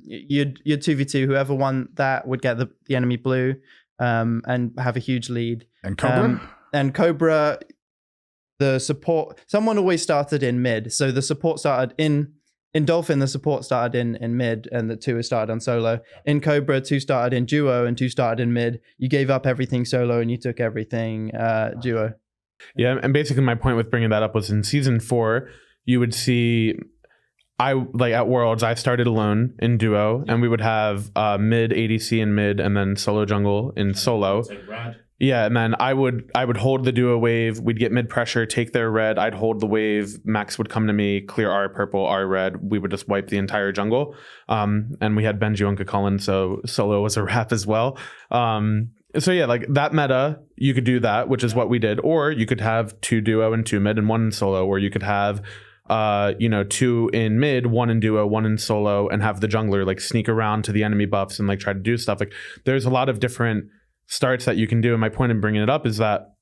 [SPEAKER 4] You'd 2v2. Whoever won that would get the enemy blue and have a huge lead.
[SPEAKER 1] And Cobra?
[SPEAKER 4] The support, someone always started in mid, so the support started in Dolphin. The support started in mid, and the 2 started on solo. In Cobra, 2 started in duo and 2 started in mid. You gave up everything solo and you took everything duo.
[SPEAKER 3] Yeah, and basically my point with bringing that up was in season 4, you would see at Worlds, I started alone in duo, and we would have mid ADC in mid, and then solo jungle in solo. Yeah, and then I would hold the duo wave. We'd get mid pressure, take their red. I'd hold the wave. Max would come to me, clear our purple, our red. We would just wipe the entire jungle. And we had Benji and Kakulin, so solo was a wrap as well. So yeah, like that meta, you could do that, which is what we did. Or you could have 2 duo and 2 mid and 1 in solo, or you could have 2 in mid, 1 in duo, 1 in solo, and have the jungler like sneak around to the enemy buffs and like try to do stuff. Like there's a lot of different starts that you can do, and my point in bringing it up is that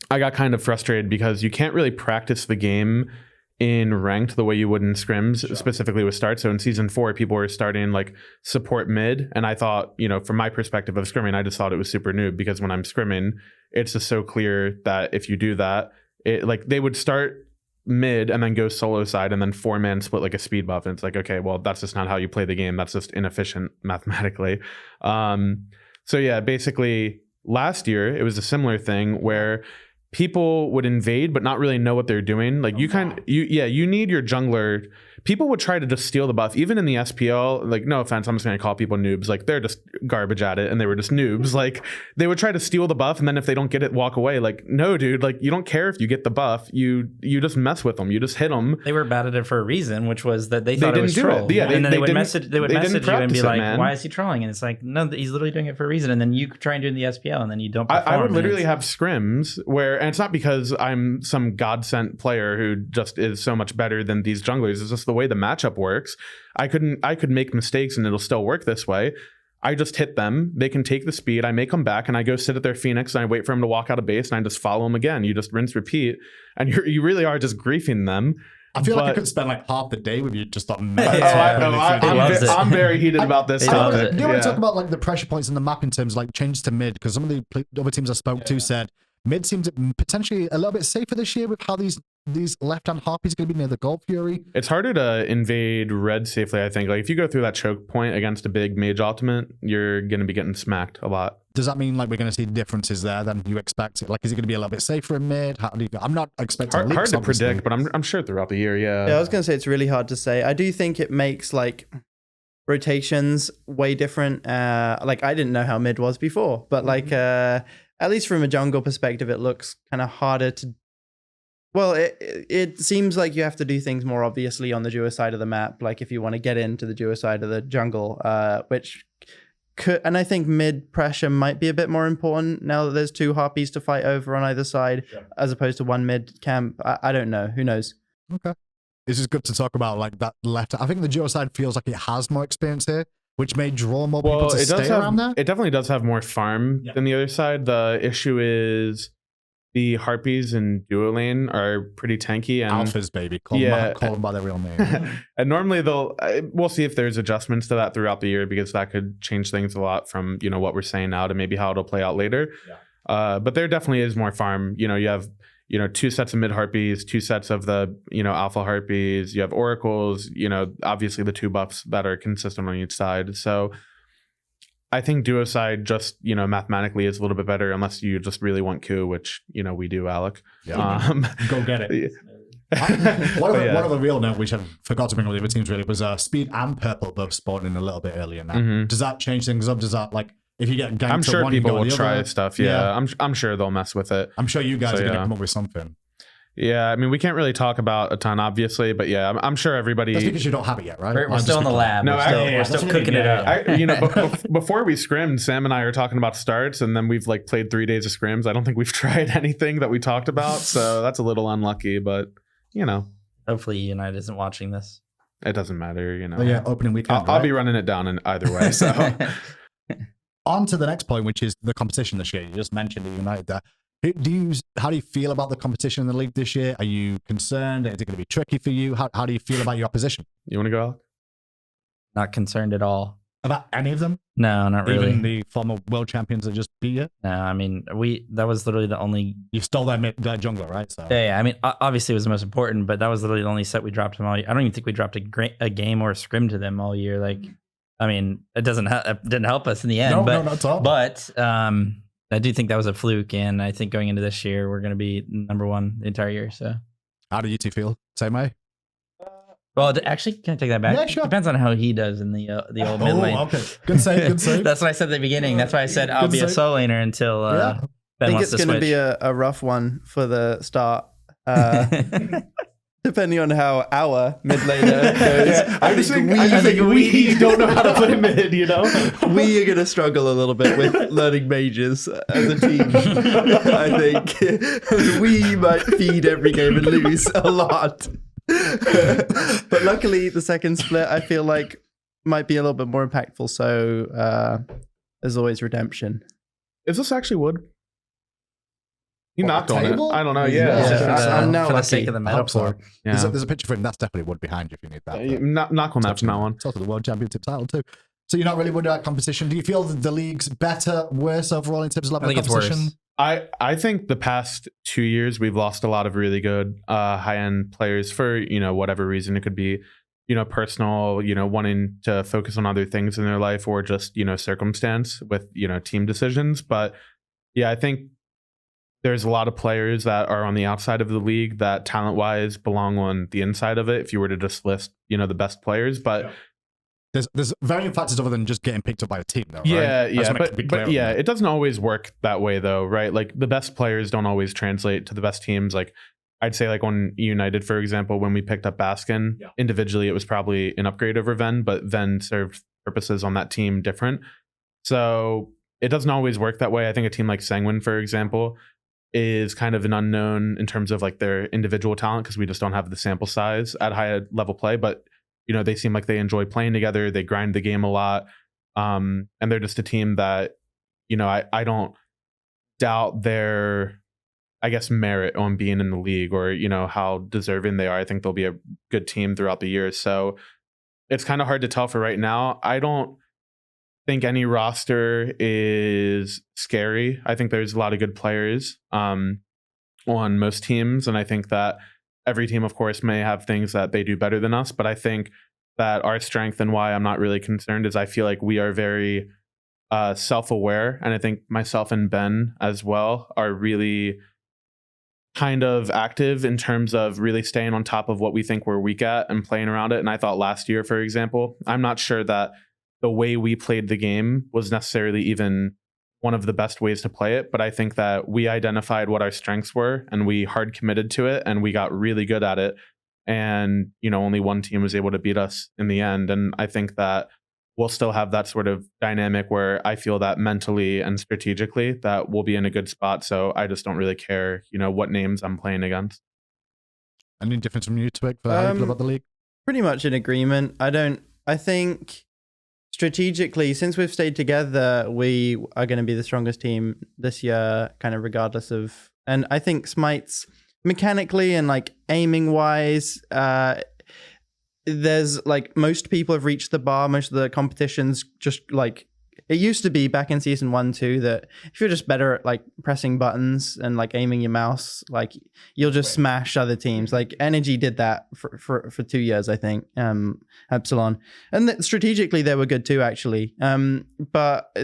[SPEAKER 3] I got kind of frustrated because you can't really practice the game in ranked the way you would in scrims, specifically with starts. So in season 4, people were starting like support mid, and I thought, from my perspective of scrimming, I just thought it was super noob, because when I'm scrimming, it's just so clear that if you do that, it like they would start mid and then go solo side and then 4-man split like a speed buff, and it's like, okay, well, that's just not how you play the game. That's just inefficient mathematically. So yeah, basically last year it was a similar thing where people would invade but not really know what they're doing. Like you need your jungler. People would try to just steal the buff, even in the SPL. Like, no offense, I'm just gonna call people noobs. Like they're just garbage at it, and they were just noobs. Like they would try to steal the buff, and then if they don't get it, walk away. Like, no, dude. Like you don't care if you get the buff. You just mess with them. You just hit them.
[SPEAKER 2] They were bad at it for a reason, which was that they thought it was troll.
[SPEAKER 3] Yeah,
[SPEAKER 2] and then they would message you and be like,
[SPEAKER 3] man.
[SPEAKER 2] "Why is he trolling?" And it's like, no, he's literally doing it for a reason. And then you try and do it in the SPL, and then you don't perform.
[SPEAKER 3] I would literally have scrims where, and it's not because I'm some god sent player who just is so much better than these junglers. It's just the way the matchup works. I could make mistakes and it'll still work this way. I just hit them. They can take the speed. I make them back, and I go sit at their Phoenix, and I wait for him to walk out of base, and I just follow them again. You just rinse, repeat, and you really are just griefing them.
[SPEAKER 1] I feel like I could spend like half the day with you just on.
[SPEAKER 3] I'm very heated about this topic.
[SPEAKER 1] Do you want to talk about like the pressure points in the map in terms of like changes to mid? Because some of the other teams I spoke to said mid seems potentially a little bit safer this year with how these these left-hand harpies going to be near the Gold Fury?
[SPEAKER 3] It's harder to invade red safely, I think. Like if you go through that choke point against a big mage ultimate, you're going to be getting smacked a lot.
[SPEAKER 1] Does that mean like we're going to see differences there than you expect? Like, is it going to be a little bit safer in mid? How do you, I'm not expecting
[SPEAKER 3] Hard
[SPEAKER 1] leaks,
[SPEAKER 3] to
[SPEAKER 1] obviously.
[SPEAKER 3] predict, but I'm sure throughout the year, yeah.
[SPEAKER 4] Yeah, I was going to say it's really hard to say. I do think it makes like rotations way different. Like I didn't know how mid was before, but like at least from a jungle perspective, it looks kind of harder to. Well, it seems like you have to do things more obviously on the duo side of the map. Like if you want to get into the duo side of the jungle, which could, and I think mid pressure might be a bit more important now that there's two harpies to fight over on either side, as opposed to one mid camp. I don't know. Who knows?
[SPEAKER 1] Okay. It's just good to talk about like that left. I think the duo side feels like it has more experience here, which may draw more people to stay around there.
[SPEAKER 3] It definitely does have more farm than the other side. The issue is the harpies in duo lane are pretty tanky and
[SPEAKER 1] alphas, baby. Call them by their real name.
[SPEAKER 3] And normally we'll see if there's adjustments to that throughout the year, because that could change things a lot from what we're saying now to maybe how it'll play out later. But there definitely is more farm. You have two sets of mid harpies, two sets of the alpha harpies. You have oracles. Obviously the two buffs that are consistent on each side. So I think duo side just mathematically is a little bit better, unless you just really want Q, which we do, Alec.
[SPEAKER 1] Go get it. One of the real note, which I forgot to bring up with the other teams really, was Speed and Purple both spawning a little bit earlier now. Does that change things up? Does that like if you get ganked?
[SPEAKER 3] I'm sure
[SPEAKER 1] one,
[SPEAKER 3] people
[SPEAKER 1] you go
[SPEAKER 3] will
[SPEAKER 1] the
[SPEAKER 3] try
[SPEAKER 1] other?
[SPEAKER 3] stuff. Yeah. I'm sure they'll mess with it.
[SPEAKER 1] I'm sure you guys are going to come up with something.
[SPEAKER 3] Yeah, I mean, we can't really talk about a ton, obviously, but yeah, I'm sure everybody.
[SPEAKER 1] That's because you don't have it yet, right?
[SPEAKER 2] We're still in the lab.
[SPEAKER 3] No,
[SPEAKER 2] we're still cooking it up.
[SPEAKER 3] Before we scrimmed, Sam and I are talking about starts, and then we've like played 3 days of scrims. I don't think we've tried anything that we talked about, so that's a little unlucky. But
[SPEAKER 2] hopefully United isn't watching this.
[SPEAKER 3] It doesn't matter,
[SPEAKER 1] Yeah, opening weekend.
[SPEAKER 3] I'll be running it down in either way. So
[SPEAKER 1] on to the next point, which is the competition this year. You just mentioned the United there. How do you feel about the competition in the league this year? Are you concerned? Is it going to be tricky for you? How do you feel about your opposition?
[SPEAKER 3] You want to go, Alec?
[SPEAKER 2] Not concerned at all.
[SPEAKER 1] About any of them?
[SPEAKER 2] No, not really.
[SPEAKER 1] Even the former world champions that just beat you?
[SPEAKER 2] No, I mean, that was literally the only...
[SPEAKER 1] You stole their jungler, right? So.
[SPEAKER 2] Yeah, I mean, obviously it was the most important, but that was literally the only set we dropped them all year. I don't even think we dropped a game or a scrim to them all year. Like, I mean, it didn't help us in the end.
[SPEAKER 1] No, not at all.
[SPEAKER 2] But I do think that was a fluke, and I think going into this year, we're going to be number one the entire year. So,
[SPEAKER 1] how do you two feel? Same way?
[SPEAKER 2] Well, actually, can I take that back?
[SPEAKER 1] Yeah, sure.
[SPEAKER 2] Depends on how he does in the old mid lane.
[SPEAKER 1] Okay. Good save, good save.
[SPEAKER 2] That's what I said at the beginning. That's why I said I'll be a solo laner until Ben
[SPEAKER 4] I think
[SPEAKER 2] wants to
[SPEAKER 4] it's going to
[SPEAKER 2] switch.
[SPEAKER 4] be a rough one for the start. Depending on how our mid laner goes.
[SPEAKER 3] I think we don't know how to play mid,
[SPEAKER 4] we are going to struggle a little bit with learning mages as a team. I think we might feed every game and lose a lot. But luckily, the second split, I feel like, might be a little bit more impactful. So there's always redemption.
[SPEAKER 3] Is this actually wood? You knocked
[SPEAKER 1] the
[SPEAKER 3] on it.
[SPEAKER 1] table?
[SPEAKER 3] I don't know.
[SPEAKER 4] I'm now
[SPEAKER 2] for the
[SPEAKER 4] lucky.
[SPEAKER 2] sake of the
[SPEAKER 1] I hope so.
[SPEAKER 2] metaphor.
[SPEAKER 1] Yeah.
[SPEAKER 3] Yeah.
[SPEAKER 1] There's a picture of him. That's definitely wood behind you if you need that.
[SPEAKER 3] Knock on that from now on.
[SPEAKER 1] It's also the world championship title too. So you're not really worried about competition. Do you feel that the league's better, worse overall in terms of level
[SPEAKER 2] I think
[SPEAKER 1] of
[SPEAKER 2] it's
[SPEAKER 1] competition?
[SPEAKER 2] worse.
[SPEAKER 3] I think the past 2 years we've lost a lot of really good high-end players for whatever reason. It could be personal, wanting to focus on other things in their life, or just circumstance with team decisions. But yeah, I think there's a lot of players that are on the outside of the league that talent-wise belong on the inside of it, if you were to just list the best players. But
[SPEAKER 1] there's varying factors other than just getting picked up by a team, though, right?
[SPEAKER 3] Yeah, but yeah, it doesn't always work that way, though, right? Like the best players don't always translate to the best teams. Like I'd say, like on United, for example, when we picked up Baskin, individually it was probably an upgrade over Ven, but Ven served purposes on that team different. So it doesn't always work that way. I think a team like Sanguine, for example, is kind of an unknown in terms of like their individual talent, because we just don't have the sample size at high level play. But they seem like they enjoy playing together. They grind the game a lot. And they're just a team that, I don't doubt their, I guess, merit on being in the league, or, how deserving they are. I think they'll be a good team throughout the year. So it's kind of hard to tell for right now. I don't think any roster is scary. I think there's a lot of good players on most teams. And I think that every team, of course, may have things that they do better than us, but I think that our strength and why I'm not really concerned is I feel like we are very self-aware, and I think myself and Ben as well are really kind of active in terms of really staying on top of what we think we're weak at and playing around it. And I thought last year, for example, I'm not sure that the way we played the game was necessarily even one of the best ways to play it, but I think that we identified what our strengths were and we hard committed to it and we got really good at it. And, only one team was able to beat us in the end. And I think that we'll still have that sort of dynamic where I feel that mentally and strategically that we'll be in a good spot. So I just don't really care, what names I'm playing against.
[SPEAKER 1] Any difference from you, Twig, for how you feel about the league?
[SPEAKER 4] Pretty much in agreement. I think strategically, since we've stayed together, we are going to be the strongest team this year, kind of regardless of, and I think Smite's mechanically and like aiming wise, there's like most people have reached the bar. Most of the competitions just like it used to be back in season 1-2 that if you're just better at like pressing buttons and like aiming your mouse, like you'll just smash other teams. Like Energy did that for 2 years, I think. Epsilon, and strategically they were good too, actually. But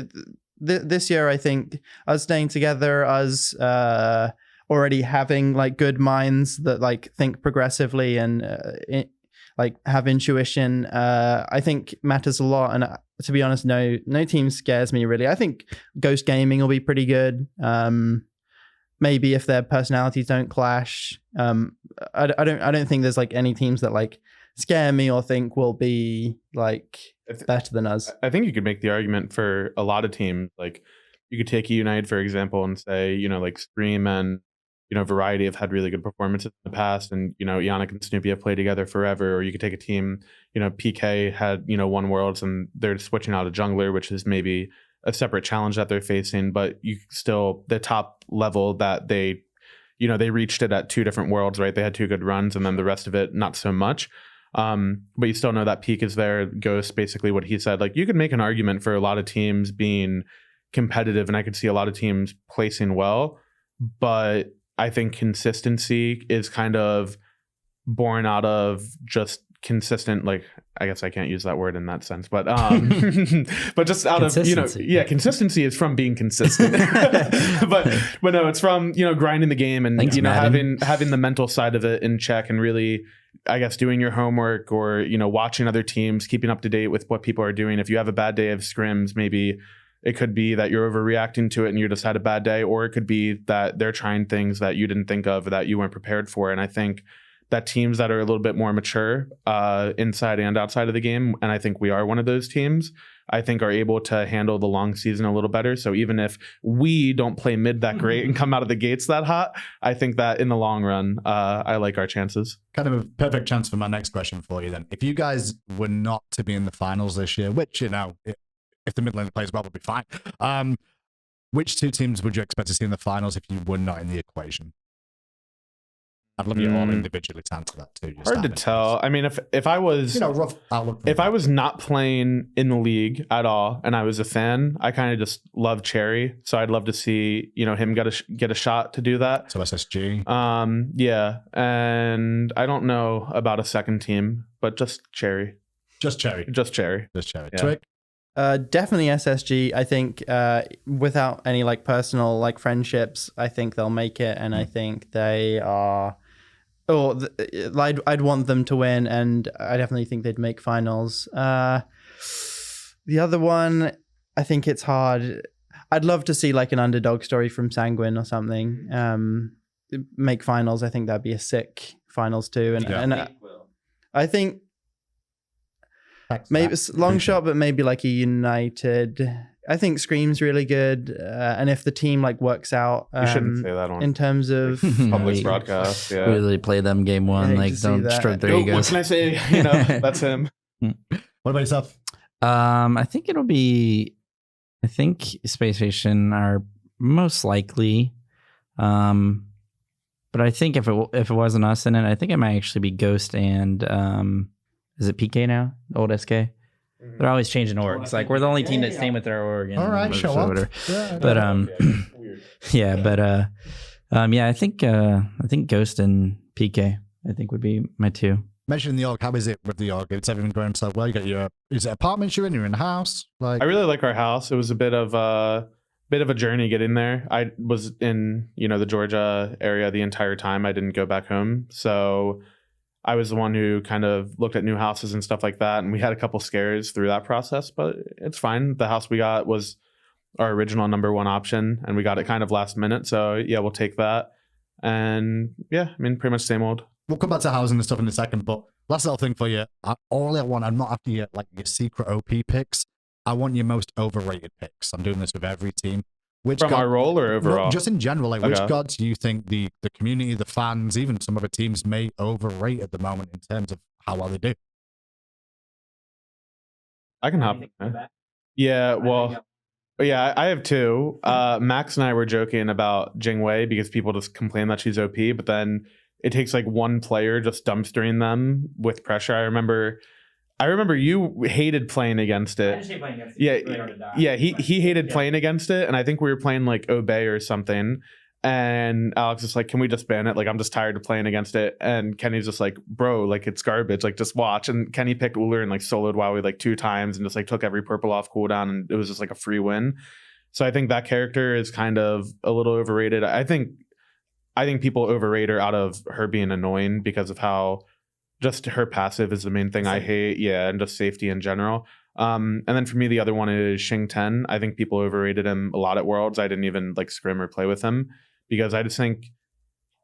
[SPEAKER 4] this year I think us staying together, us already having like good minds that like think progressively and like have intuition, I think matters a lot. And to be honest, no team scares me really. I think Ghost Gaming will be pretty good. Maybe if their personalities don't clash. I don't think there's like any teams that like scare me or think will be like better than us.
[SPEAKER 3] I think you could make the argument for a lot of teams. Like you could take United, for example, and say, like Scream and Variety have had really good performances in the past, and Yannick and Snoopy have played together forever. Or you could take a team, PK had won Worlds, and they're switching out a jungler, which is maybe a separate challenge that they're facing. But you still the top level that they reached it at 2 different Worlds, right? They had 2 good runs, and then the rest of it not so much. But you still know that Peak is there. Ghost, basically what he said. Like you could make an argument for a lot of teams being competitive, and I could see a lot of teams placing well, but I think consistency is kind of born out of just consistent, like I guess I can't use that word in that sense, but but just out of consistency is from being consistent. but no, it's from grinding the game and
[SPEAKER 2] Thanks,
[SPEAKER 3] having the mental side of it in check and really, I guess, doing your homework or watching other teams, keeping up to date with what people are doing. If you have a bad day of scrims, maybe it could be that you're overreacting to it and you just had a bad day, or it could be that they're trying things that you didn't think of or that you weren't prepared for. And I think that teams that are a little bit more mature inside and outside of the game, and I think we are one of those teams, I think are able to handle the long season a little better. So even if we don't play mid that great and come out of the gates that hot, I think that in the long run, I like our chances.
[SPEAKER 1] Kind of a perfect chance for my next question for you then. If you guys were not to be in the finals this year, which, if the mid-lane plays well, would be fine. Which 2 teams would you expect to see in the finals if you were not in the equation? I'd love you all individually to answer that too.
[SPEAKER 3] Hard to tell. I mean, if I was,
[SPEAKER 1] rough outlook.
[SPEAKER 3] If I was not playing in the league at all and I was a fan, I kind of just love Cherry. So I'd love to see him get a shot to do that.
[SPEAKER 1] So SSG.
[SPEAKER 3] Yeah, and I don't know about a second team, but just Cherry.
[SPEAKER 1] Just Cherry.
[SPEAKER 3] Yeah.
[SPEAKER 1] Twig.
[SPEAKER 4] Definitely SSG. I think without any like personal like friendships, I think they'll make it, and I think they are. I'd want them to win, and I definitely think they'd make finals. The other one, I think it's hard. I'd love to see like an underdog story from Sanguine or something. Make finals. I think that'd be a sick finals too, and I think. Maybe it's long shot, but maybe like a United. I think Scream's really good, and if the team like works out,
[SPEAKER 3] you shouldn't say that on
[SPEAKER 4] in terms of
[SPEAKER 3] public broadcast. Yeah,
[SPEAKER 2] really play them game 1. Like don't stroke their egos.
[SPEAKER 3] What can I say? That's him.
[SPEAKER 1] What about yourself?
[SPEAKER 2] I think it'll be. I think Space Station are most likely, but I think if it wasn't us in it, I think it might actually be Ghost and. Is it PK now? Old SK? They're always changing orgs. Like we're the only team that's staying with their org.
[SPEAKER 1] All right, show up.
[SPEAKER 2] But yeah, I think Ghost and PK. I think would be my 2.
[SPEAKER 1] Mentioning the org, how is it with the org? It's everything going so well? You got your, is it apartments you're in a house? Like,
[SPEAKER 3] I really like our house. It was a bit of a journey getting there. I was in, the Georgia area the entire time. I didn't go back home. So I was the one who kind of looked at new houses and stuff like that. And we had a couple scares through that process, but it's fine. The house we got was our original number 1 option, and we got it kind of last minute. So yeah, we'll take that. And yeah, I mean, pretty much same old.
[SPEAKER 1] We'll come back to housing and stuff in a second, but last little thing for you. All I want, I'm not after your secret OP picks. I want your most overrated picks. I'm doing this with every team.
[SPEAKER 3] From our role or overall?
[SPEAKER 1] No, just in general. Like,
[SPEAKER 3] Okay.
[SPEAKER 1] Which gods do you think the community, the fans, even some other teams may overrate at the moment in terms of how well they do?
[SPEAKER 3] I can hop. Yeah, well, yeah, I have 2. Max and I were joking about Jingwei because people just complain that she's OP, but then it takes like one player just dumpstering them with pressure. I remember you hated playing against it.
[SPEAKER 2] I just hate playing against it. It's really hard to die.
[SPEAKER 3] Yeah, he hated playing against it, and I think we were playing like Obey or something. And Alex is like, "Can we just ban it? Like, I'm just tired of playing against it." And Kenny's just like, "Bro, like it's garbage. Like, just watch." And Kenny picked Uller and like soloed WoWy like 2 times and just like took every purple off cooldown, and it was just like a free win. So I think that character is kind of a little overrated. I think people overrate her out of her being annoying because of how just her passive is the main thing I hate. Yeah, and just safety in general. And then for me, the other one is Xing 10. I think people overrated him a lot at Worlds. I didn't even like scrim or play with him because I just think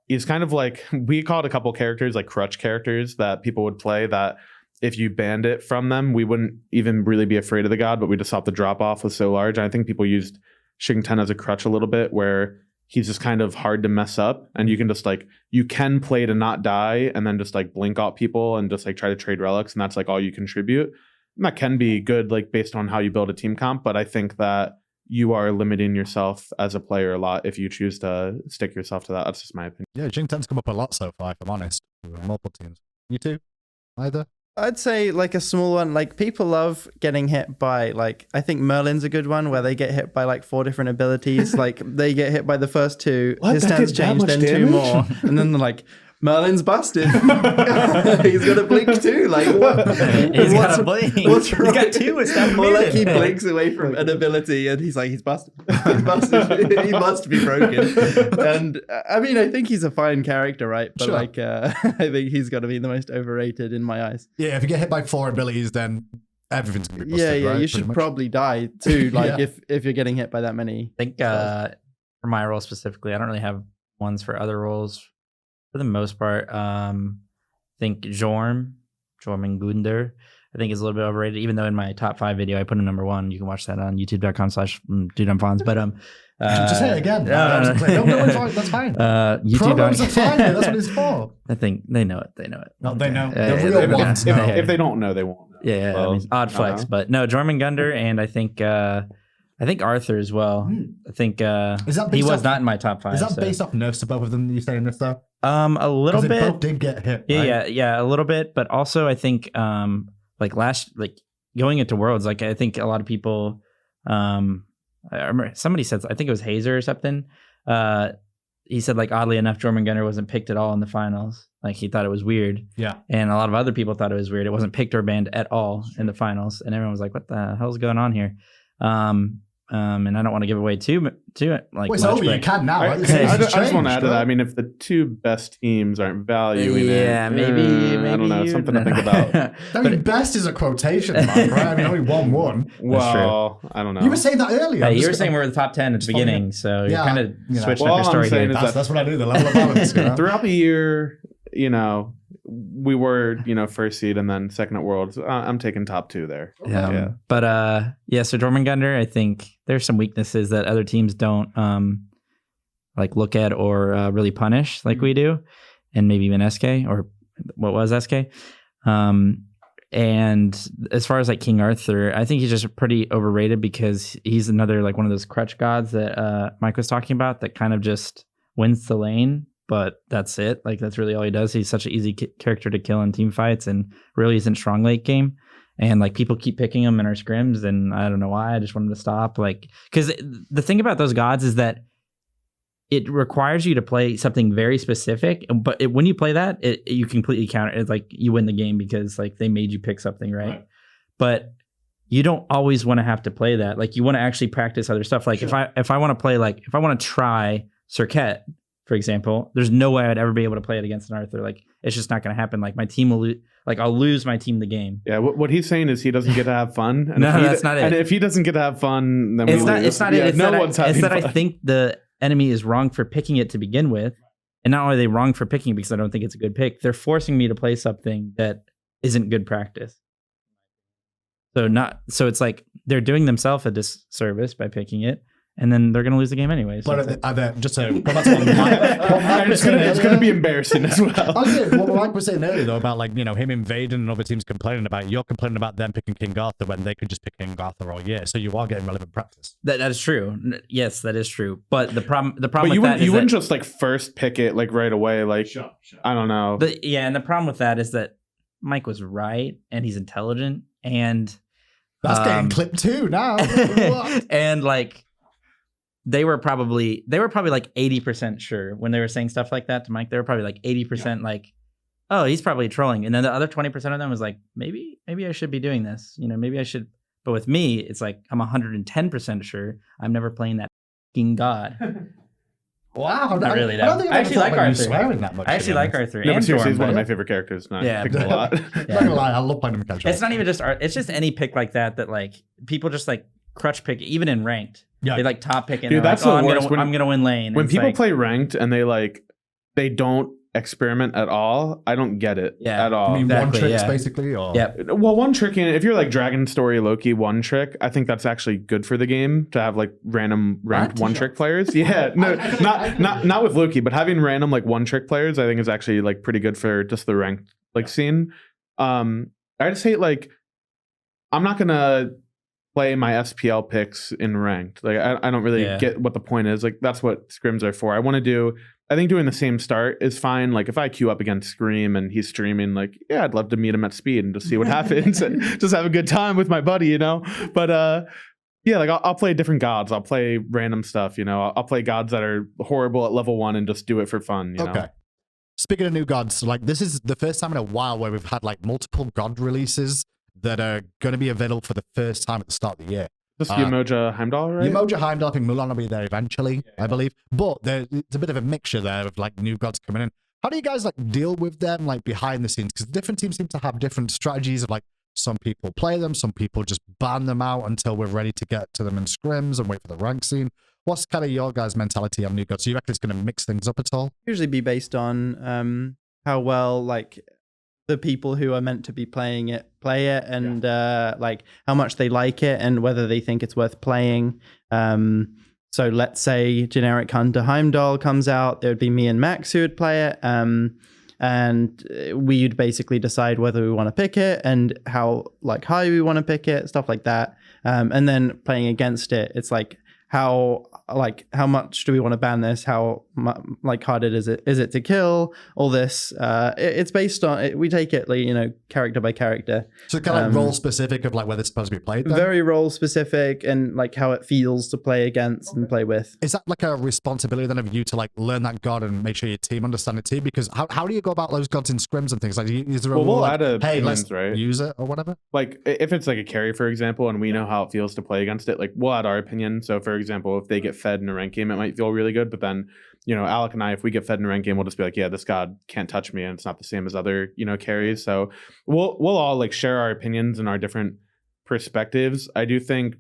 [SPEAKER 3] he's kind of like, we called a couple characters like crutch characters that people would play that if you banned it from them, we wouldn't even really be afraid of the god, but we just thought the drop off was so large. And I think people used Xing 10 as a crutch a little bit where he's just kind of hard to mess up, and you can just like, you can play to not die and then just like blink out people and just like try to trade relics, and that's like all you contribute. And that can be good like based on how you build a team comp, but I think that you are limiting yourself as a player a lot if you choose to stick yourself to that. That's just my opinion.
[SPEAKER 1] Yeah, Xing 10's come up a lot so far, if I'm honest, with multiple teams. You too? Either?
[SPEAKER 4] I'd say like a small one. Like people love getting hit by like, I think Merlin's a good one where they get hit by like 4 different abilities. Like they get hit by the first 2,
[SPEAKER 3] What?
[SPEAKER 4] his
[SPEAKER 3] That
[SPEAKER 4] stance
[SPEAKER 3] did that
[SPEAKER 4] changed,
[SPEAKER 3] much
[SPEAKER 4] then 2
[SPEAKER 3] damage?
[SPEAKER 4] more, and then they're like, Merlin's busted. He's got a blink too. Like what?
[SPEAKER 2] He's got a blink.
[SPEAKER 4] What's
[SPEAKER 2] He's
[SPEAKER 4] wrong?
[SPEAKER 2] got 2 with stuff.
[SPEAKER 4] Or like he blinks away from an ability and he's like, he's busted. He's busted. He must be broken. And I mean, I think he's a fine character, right? But
[SPEAKER 1] Sure.
[SPEAKER 4] like, I think he's got to be the most overrated in my eyes.
[SPEAKER 1] Yeah, if you get hit by 4 abilities, then everything's going to be busted,
[SPEAKER 4] Yeah,
[SPEAKER 1] right?
[SPEAKER 4] you
[SPEAKER 1] Pretty
[SPEAKER 4] should
[SPEAKER 1] much.
[SPEAKER 4] probably die too. Like
[SPEAKER 1] Yeah.
[SPEAKER 4] if you're getting hit by that many.
[SPEAKER 2] I think for my role specifically, I don't really have ones for other roles. For the most part, I think Jorm and Gunder, I think is a little bit overrated. Even though in my top 5 video, I put him number 1. You can watch that on youtube.com/dudeonfonz. But
[SPEAKER 1] just say it again.
[SPEAKER 2] No,
[SPEAKER 1] That's fine. Promos are fine. That's what it's for.
[SPEAKER 2] I think they know it. They know it.
[SPEAKER 1] No, they know.
[SPEAKER 2] Yeah,
[SPEAKER 1] The
[SPEAKER 2] yeah,
[SPEAKER 1] real
[SPEAKER 2] yeah.
[SPEAKER 1] ones
[SPEAKER 2] Yeah.
[SPEAKER 1] know.
[SPEAKER 3] If they don't know, they won't know.
[SPEAKER 2] Yeah,
[SPEAKER 3] Well,
[SPEAKER 2] I mean, odd flex, but no, Jorman Gunder, and I think Arthur as well. I think
[SPEAKER 1] Is that
[SPEAKER 2] he
[SPEAKER 1] based
[SPEAKER 2] was
[SPEAKER 1] off-
[SPEAKER 2] not in my top 5.
[SPEAKER 1] Is that
[SPEAKER 2] so.
[SPEAKER 1] based off nerfs to both of them? You saying this though?
[SPEAKER 2] A little
[SPEAKER 1] Because they
[SPEAKER 2] bit.
[SPEAKER 1] both did get hit. Right?
[SPEAKER 2] Yeah, a little bit, but also I think like going into Worlds, like I think a lot of people I remember somebody said, I think it was Hazer or something. He said like oddly enough, Jormungandr wasn't picked at all in the finals. Like he thought it was weird.
[SPEAKER 1] Yeah.
[SPEAKER 2] And a lot of other people thought it was weird. It wasn't picked or banned at all in the finals, and everyone was like, "What the hell's going on here?" And I don't want to give away too like
[SPEAKER 1] Well, it's
[SPEAKER 2] much,
[SPEAKER 1] over. You
[SPEAKER 2] but-
[SPEAKER 1] can now.
[SPEAKER 3] I,
[SPEAKER 1] Right?
[SPEAKER 3] I just want to add to that. I
[SPEAKER 1] right?
[SPEAKER 3] mean, if the 2 best teams aren't valuing
[SPEAKER 2] Yeah,
[SPEAKER 3] it,
[SPEAKER 2] maybe
[SPEAKER 3] I don't know,
[SPEAKER 2] you-
[SPEAKER 3] something to think about.
[SPEAKER 1] I mean, best is a quotation mark, right? I mean, only won.
[SPEAKER 3] Well, I don't know.
[SPEAKER 1] You were saying that earlier.
[SPEAKER 2] Hey,
[SPEAKER 1] I'm
[SPEAKER 2] you
[SPEAKER 1] just
[SPEAKER 2] were saying
[SPEAKER 1] gonna-
[SPEAKER 2] we're the top 10 at the beginning, so you
[SPEAKER 1] Yeah,
[SPEAKER 2] kind of
[SPEAKER 1] you know.
[SPEAKER 2] switched
[SPEAKER 3] Well,
[SPEAKER 2] up your
[SPEAKER 3] all I'm
[SPEAKER 2] story
[SPEAKER 3] saying
[SPEAKER 2] here.
[SPEAKER 3] is
[SPEAKER 1] That's what I do. The level of balance. You know?
[SPEAKER 3] Throughout the year, we were, first seed and then second at Worlds. I'm taking top 2 there.
[SPEAKER 2] Yeah. But so Jormungandr, I think there's some weaknesses that other teams don't like look at or really punish like we do, and maybe even SK or what was SK. And as far as like King Arthur, I think he's just pretty overrated because he's another like one of those crutch gods that Mike was talking about that kind of just wins the lane. But that's it. Like that's really all he does. He's such an easy character to kill in team fights, and really isn't strong late game. And like people keep picking him in our scrims, and I don't know why. I just want him to stop. Like because the thing about those gods is that it requires you to play something very specific, but when you play that, you completely counter. It's like you win the game because like they made you pick something, right? But you don't always want to have to play that. Like you want to actually practice other stuff. Like if I want to play, like if I want to try Circuit, for example, there's no way I'd ever be able to play it against an Arthur. Like it's just not going to happen. Like my team will lose. Like I'll lose my team the game.
[SPEAKER 3] Yeah, what he's saying is he doesn't get to have fun. And
[SPEAKER 2] No, that's not it.
[SPEAKER 3] And if he doesn't get to have fun, then
[SPEAKER 2] It's
[SPEAKER 3] we
[SPEAKER 2] not.
[SPEAKER 3] lose.
[SPEAKER 2] It's not
[SPEAKER 3] Yeah,
[SPEAKER 2] it. It's
[SPEAKER 3] no
[SPEAKER 2] that
[SPEAKER 3] one's having
[SPEAKER 2] it's that
[SPEAKER 3] fun.
[SPEAKER 2] I think the enemy is wrong for picking it to begin with, and not only are they wrong for picking it because I don't think it's a good pick. They're forcing me to play something that isn't good practice. So it's like they're doing themselves a disservice by picking it, and then they're going to lose the game anyway. So
[SPEAKER 1] But just to go back to what Mike was saying
[SPEAKER 3] It's going to be embarrassing as well.
[SPEAKER 1] what Mike was saying earlier, though, about like, him invading and other teams complaining about, you're complaining about them picking King Arthur when they could just pick King Arthur all year. So you are getting relevant practice.
[SPEAKER 2] that is true. Yes, that is true. But the problem
[SPEAKER 3] But
[SPEAKER 2] with
[SPEAKER 3] you
[SPEAKER 2] that is
[SPEAKER 3] wouldn't
[SPEAKER 2] that,
[SPEAKER 3] just like first pick it like right away. Like, I don't know.
[SPEAKER 2] and the problem with that is that Mike was right, and he's intelligent, and
[SPEAKER 1] That's getting clipped too now.
[SPEAKER 2] and like they were probably like 80% sure when they were saying stuff like that to Mike. They were probably like 80% like, oh, he's probably trolling. And then the other 20% of them was like, maybe I should be doing this. Maybe I should. But with me, it's like I'm 110% sure I'm never playing that fucking god.
[SPEAKER 1] Wow,
[SPEAKER 2] Not really.
[SPEAKER 1] I don't think
[SPEAKER 2] I actually like Arthur.
[SPEAKER 1] swearing that much.
[SPEAKER 2] I actually like Arthur.
[SPEAKER 3] No, but
[SPEAKER 2] and
[SPEAKER 3] seriously, he's
[SPEAKER 2] Dorn,
[SPEAKER 3] one of
[SPEAKER 2] but
[SPEAKER 3] my favorite characters. And I
[SPEAKER 2] Yeah,
[SPEAKER 3] picked him a lot.
[SPEAKER 1] I'm not gonna lie, I love playing him casual.
[SPEAKER 2] it's not even just art. It's just any pick like that like people just like crutch pick, even in ranked.
[SPEAKER 1] Yeah.
[SPEAKER 2] They like top pick and
[SPEAKER 3] Dude,
[SPEAKER 2] they're
[SPEAKER 3] that's
[SPEAKER 2] like,
[SPEAKER 3] the
[SPEAKER 2] oh,
[SPEAKER 3] worst.
[SPEAKER 2] I'm gonna win lane.
[SPEAKER 3] When
[SPEAKER 2] And it's
[SPEAKER 3] people
[SPEAKER 2] like,
[SPEAKER 3] play ranked and they don't experiment at all, I don't get it at all.
[SPEAKER 1] I mean,
[SPEAKER 2] Exactly,
[SPEAKER 1] one tricks
[SPEAKER 2] yeah.
[SPEAKER 1] basically, or
[SPEAKER 2] yeah,
[SPEAKER 3] Well, one trick, if you're like Dragon Story Loki one trick, I think that's actually good for the game to have like random ranked
[SPEAKER 2] What?
[SPEAKER 3] one trick players. Yeah, no, not with Loki, but having random like one trick players, I think is actually like pretty good for just the ranked like scene. I just hate like I'm not gonna play my SPL picks in ranked. Like I don't really get what the point is. Like that's what scrims are for. I think doing the same start is fine. Like if I queue up against Scream and he's streaming, like, yeah, I'd love to meet him at speed and just see what happens and just have a good time with my buddy, But yeah, like I'll play different gods. I'll play random stuff, I'll play gods that are horrible at level 1 and just do it for fun,
[SPEAKER 1] Okay. Speaking of new gods, like this is the first time in a while where we've had like multiple god releases that are going to be available for the first time at the start of the year.
[SPEAKER 3] Just Umoja Heimdall, right?
[SPEAKER 1] Umoja Heimdall, I think Mulan will be there eventually, I believe. But it's a bit of a mixture there of like new gods coming in. How do you guys like deal with them like behind the scenes? Because different teams seem to have different strategies of like some people play them, some people just ban them out until we're ready to get to them in scrims and wait for the rank scene. What's kind of your guys' mentality on new gods? Do you reckon it's going to mix things up at all?
[SPEAKER 4] Usually be based on how well like the people who are meant to be playing it play it, and like how much they like it and whether they think it's worth playing. So let's say generic Hunter Heimdall comes out, there would be me and Max who would play it, and we'd basically decide whether we want to pick it and how like high we want to pick it, stuff like that. And then playing against it, it's like how much do we want to ban this? How like hard is it to kill? All this. It's based on we take it like character by character.
[SPEAKER 1] So kind of like role specific of like whether it's supposed to be played. Then?
[SPEAKER 4] Very role specific and like how it feels to play against and play with.
[SPEAKER 1] Is that like a responsibility then of you to like learn that god and make sure your team understand it too? Because how do you go about those gods in scrims and things? Like is there a rule like, hey, let's use it or whatever?
[SPEAKER 3] Like if it's like a carry, for example, and we know how it feels to play against it, like we'll add our opinion. So for example, if they get fed in a rank game, it might feel really good, but then Alec and I, if we get fed in a rank game, we'll just be like, yeah, this god can't touch me, and it's not the same as other carries. So we'll all like share our opinions and our different perspectives. I do think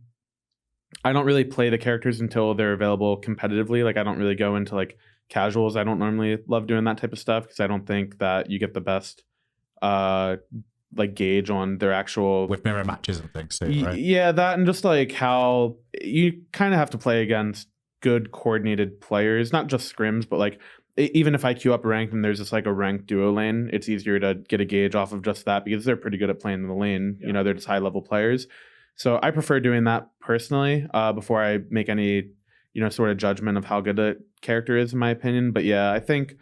[SPEAKER 3] I don't really play the characters until they're available competitively. Like I don't really go into like casuals. I don't normally love doing that type of stuff because I don't think that you get the best like gauge on their actual
[SPEAKER 1] with mirror matches and things too, right?
[SPEAKER 3] Yeah, that, and just like how you kind of have to play against good coordinated players, not just scrims, but like even if I queue up ranked and there's just like a ranked duo lane, it's easier to get a gauge off of just that because they're pretty good at playing in the lane. Yeah. They're just high level players. So I prefer doing that personally before I make any sort of judgment of how good a character is, in my opinion. But yeah, I think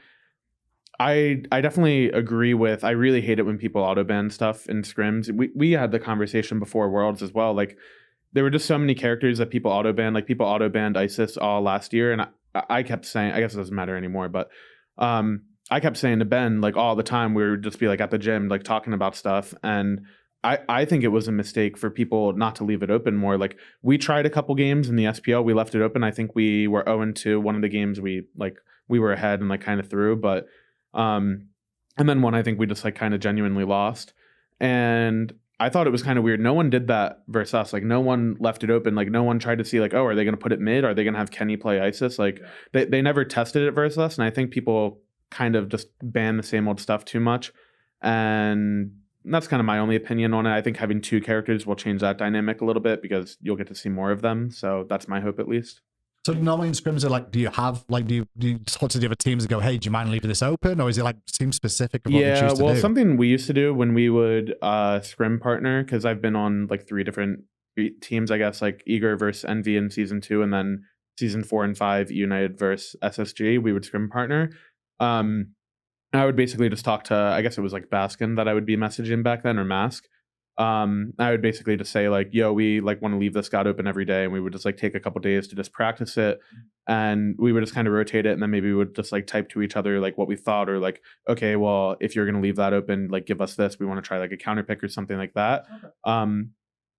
[SPEAKER 3] I definitely agree with. I really hate it when people auto-ban stuff in scrims. We had the conversation before Worlds as well. Like there were just so many characters that people auto-banned. Like people auto-banned Isis all last year, and I kept saying, I guess it doesn't matter anymore, but I kept saying to Ben, like all the time, we would just be like at the gym, like talking about stuff. And I think it was a mistake for people not to leave it open more. Like we tried a couple games in the SPL, we left it open. I think we were 0-2. One of the games we were ahead and like kind of threw, but and then one I think we just like kind of genuinely lost. And I thought it was kind of weird. No one did that versus us. Like no one left it open. Like no one tried to see like, oh, are they going to put it mid? Are they going to have Kenny play ISIS? Like they never tested it versus us. And I think people kind of just ban the same old stuff too much. And that's kind of my only opinion on it. I think having 2 characters will change that dynamic a little bit because you'll get to see more of them. So that's my hope at least.
[SPEAKER 1] So normally in scrims, like, do you talk to the other teams and go, hey, do you mind leaving this open? Or is it like team specific of what you choose to do?
[SPEAKER 3] Something we used to do when we would scrim partner, because I've been on like 3 different teams, I guess, like Eager versus Envy in season 2, and then season 4 and 5 United versus SSG, we would scrim partner. I would basically just talk to, I guess it was like Baskin that I would be messaging back then, or Mask. I would basically just say like, yo, we like want to leave this god open every day, and we would just like take a couple days to just practice it, and we would just kind of rotate it, and then maybe we would just like type to each other like what we thought, or like, okay, well, if you're gonna leave that open, like give us this, we want to try like a counter pick or something like that. Okay.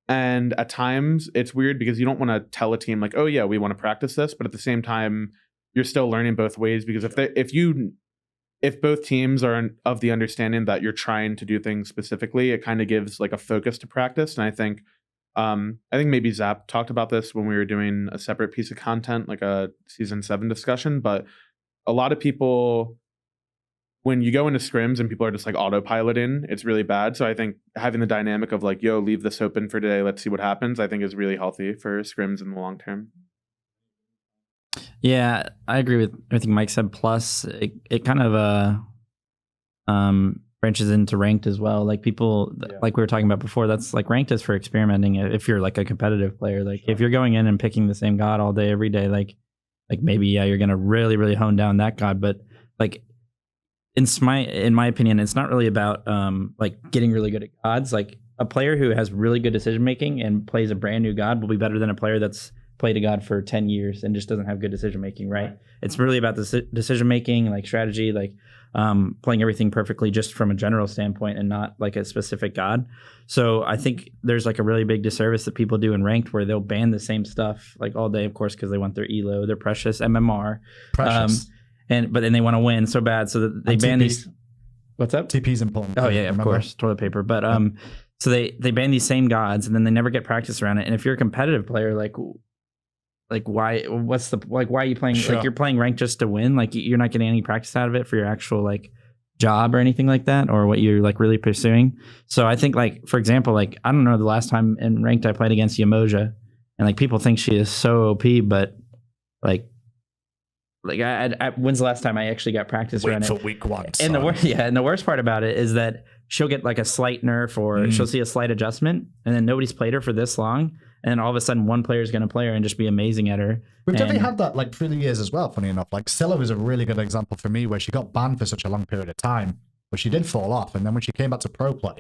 [SPEAKER 3] And at times it's weird because you don't want to tell a team like, oh yeah, we want to practice this, but at the same time you're still learning both ways, because if both teams are of the understanding that you're trying to do things specifically, it kind of gives like a focus to practice. And I think maybe Zap talked about this when we were doing a separate piece of content, like a season 7 discussion. But a lot of people, when you go into scrims and people are just like autopiloting, it's really bad. So I think having the dynamic of like, yo, leave this open for today, let's see what happens, I think is really healthy for scrims in the long term.
[SPEAKER 2] Yeah, I agree with everything Mike said. Plus, it kind of branches into ranked as well. Like people, like we were talking about before, that's like ranked is for experimenting. If you're like a competitive player, like if you're going in and picking the same god all day, every day, like maybe you're gonna really, really hone down that god. But like in my opinion, it's not really about like getting really good at gods. Like a player who has really good decision making and plays a brand new god will be better than a player that's played a god for 10 years and just doesn't have good decision making, right? It's really about the decision making, like strategy, like playing everything perfectly just from a general standpoint and not like a specific god. So I think there's like a really big disservice that people do in ranked where they'll ban the same stuff like all day, of course, because they want their elo, their precious MMR.
[SPEAKER 1] Precious.
[SPEAKER 2] But then they want to win so bad, so that they ban these. What's up?
[SPEAKER 1] TP's important.
[SPEAKER 2] Oh yeah, of course, toilet paper. But so they ban these same gods and then they never get practice around it. And if you're a competitive player, like why are you playing? Sure. Like you're playing ranked just to win, like you're not getting any practice out of it for your actual like job or anything like that, or what you're like really pursuing. So I think like, for example, like I don't know the last time in ranked I played against Yamoja, and like people think she is so OP, but like I when's the last time I actually got practice around it?
[SPEAKER 1] For week 1.
[SPEAKER 2] And the worst part about it is that she'll get like a slight nerf or she'll see a slight adjustment, and then nobody's played her for this long. And then all of a sudden, one player is going to play her and just be amazing at her.
[SPEAKER 1] We've definitely had that like through the years as well, funny enough. Like Scylla was a really good example for me where she got banned for such a long period of time, but she did fall off. And then when she came back to pro play,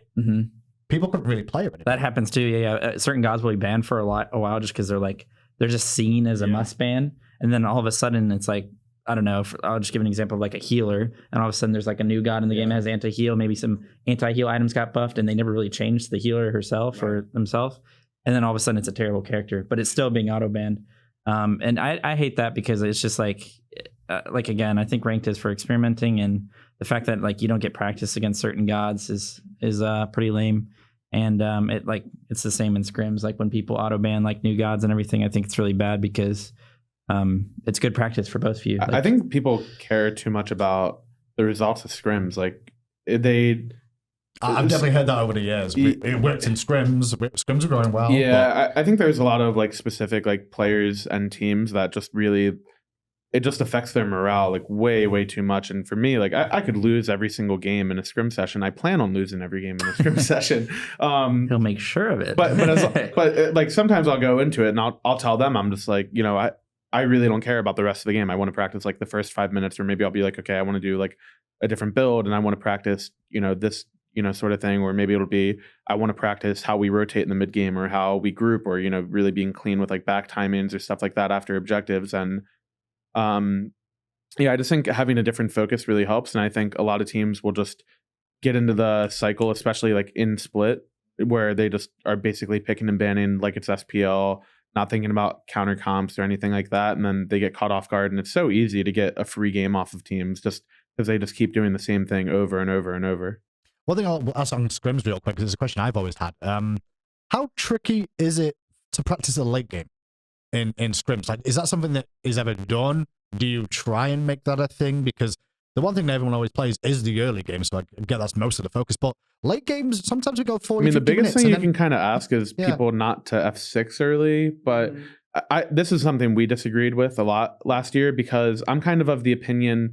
[SPEAKER 1] people couldn't really play her anymore.
[SPEAKER 2] That happens too. Yeah. Certain gods will be banned for a while just because they're just seen as a must ban. And then all of a sudden, it's like, I don't know, I'll just give an example of like a healer. And all of a sudden, there's like a new god in the game that has anti-heal. Maybe some anti-heal items got buffed and they never really changed the healer herself or themselves. And then all of a sudden it's a terrible character, but it's still being auto banned. And I hate that because it's just like again, I think ranked is for experimenting, and the fact that like you don't get practice against certain gods is pretty lame. And it's the same in scrims. Like when people auto ban like new gods and everything, I think it's really bad because it's good practice for both of you.
[SPEAKER 3] I think people care too much about the results of scrims. Like
[SPEAKER 1] I've definitely heard that over the years. It worked in scrims. Scrims are going well.
[SPEAKER 3] Yeah, I think there's a lot of like specific like players and teams that just really, it just affects their morale like way, way too much. And for me, like I could lose every single game in a scrim session. I plan on losing every game in a scrim session.
[SPEAKER 2] He'll make sure of it.
[SPEAKER 3] But like sometimes I'll go into it and I'll tell them, I'm just like, I really don't care about the rest of the game. I want to practice like the first 5 minutes, or maybe I'll be like, okay, I want to do like a different build and I want to practice, this sort of thing, or maybe it'll be I want to practice how we rotate in the mid game or how we group, or really being clean with like back timings or stuff like that after objectives. And Yeah, I just think having a different focus really helps. And I think a lot of teams will just get into the cycle, especially like in split, where they just are basically picking and banning like it's SPL, not thinking about counter comps or anything like that. And then they get caught off guard. And it's so easy to get a free game off of teams just because they just keep doing the same thing over and over and over.
[SPEAKER 1] One thing I'll ask on scrims real quick, because it's a question I've always had. How tricky is it to practice a late game in scrims? Like, is that something that is ever done? Do you try and make that a thing? Because the one thing that everyone always plays is the early game, so I get that's most of the focus. But late games, sometimes we go 40,
[SPEAKER 3] the biggest thing you
[SPEAKER 1] then
[SPEAKER 3] can kind of ask is people not to F6 early. But this is something we disagreed with a lot last year, because I'm kind of the opinion,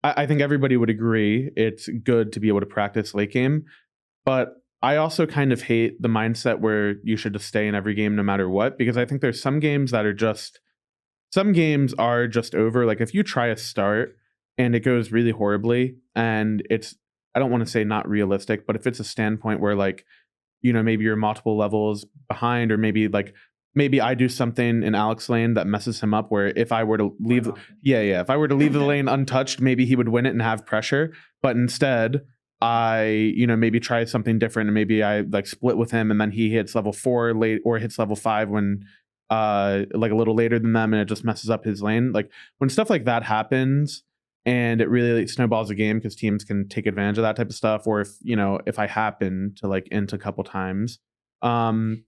[SPEAKER 3] I think everybody would agree it's good to be able to practice late game. But I also kind of hate the mindset where you should just stay in every game no matter what, because I think there's some games that are just over. Like if you try a start and it goes really horribly, and it's, I don't want to say not realistic, but if it's a standpoint where like, maybe you're multiple levels behind, or maybe I do something in Alex lane that messes him up, where if I were to leave, if I were to leave the lane untouched, maybe he would win it and have pressure. But instead, I, maybe try something different, and maybe I like split with him, and then he hits level 4 late, or hits level 5 when like a little later than them, and it just messes up his lane. Like when stuff like that happens, and it really snowballs a game, because teams can take advantage of that type of stuff. Or if I happen to like int a couple times, if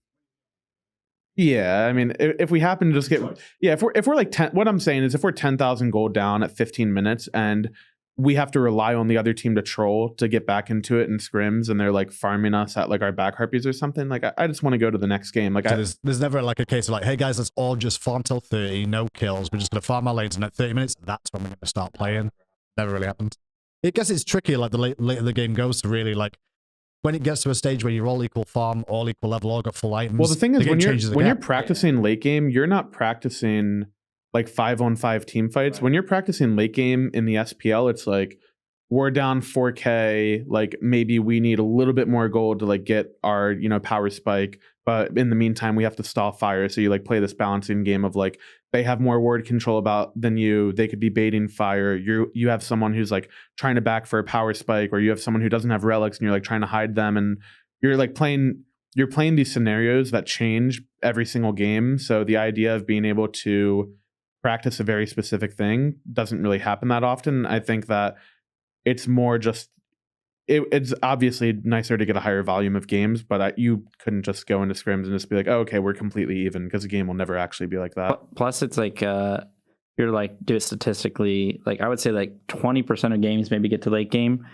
[SPEAKER 3] we happen to just get, if we're like 10, what I'm saying is if we're 10,000 gold down at 15 minutes and we have to rely on the other team to troll to get back into it in scrims, and they're like farming us at like our back harpies or something, like I just want to go to the next game. Like
[SPEAKER 1] so there's never like a case of like, hey guys, let's all just farm till 30, no kills, we're just gonna farm our lanes, and at 30 minutes that's when we're gonna start playing. Never really happens. I guess it's tricky, like the later the game goes, to really like when it gets to a stage where you're all equal farm, all equal level, all got full items.
[SPEAKER 3] Well, the thing is, when you're practicing late game, you're not practicing like 5-on-5 team fights. Right. When you're practicing late game in the SPL, it's like we're down 4K, like maybe we need a little bit more gold to like get our power spike, but in the meantime we have to stall fire. So you like play this balancing game of like, they have more ward control than you, they could be baiting fire, you have someone who's like trying to back for a power spike, or you have someone who doesn't have relics and you're like trying to hide them, and you're like playing these scenarios that change every single game. So the idea of being able to practice a very specific thing doesn't really happen that often. I think that it's more just, it's obviously nicer to get a higher volume of games, but you couldn't just go into scrims and just be like, oh, okay, we're completely even, because the game will never actually be like that.
[SPEAKER 2] Plus it's like you're like, do it statistically, like I would say like 20% of games maybe get to late game,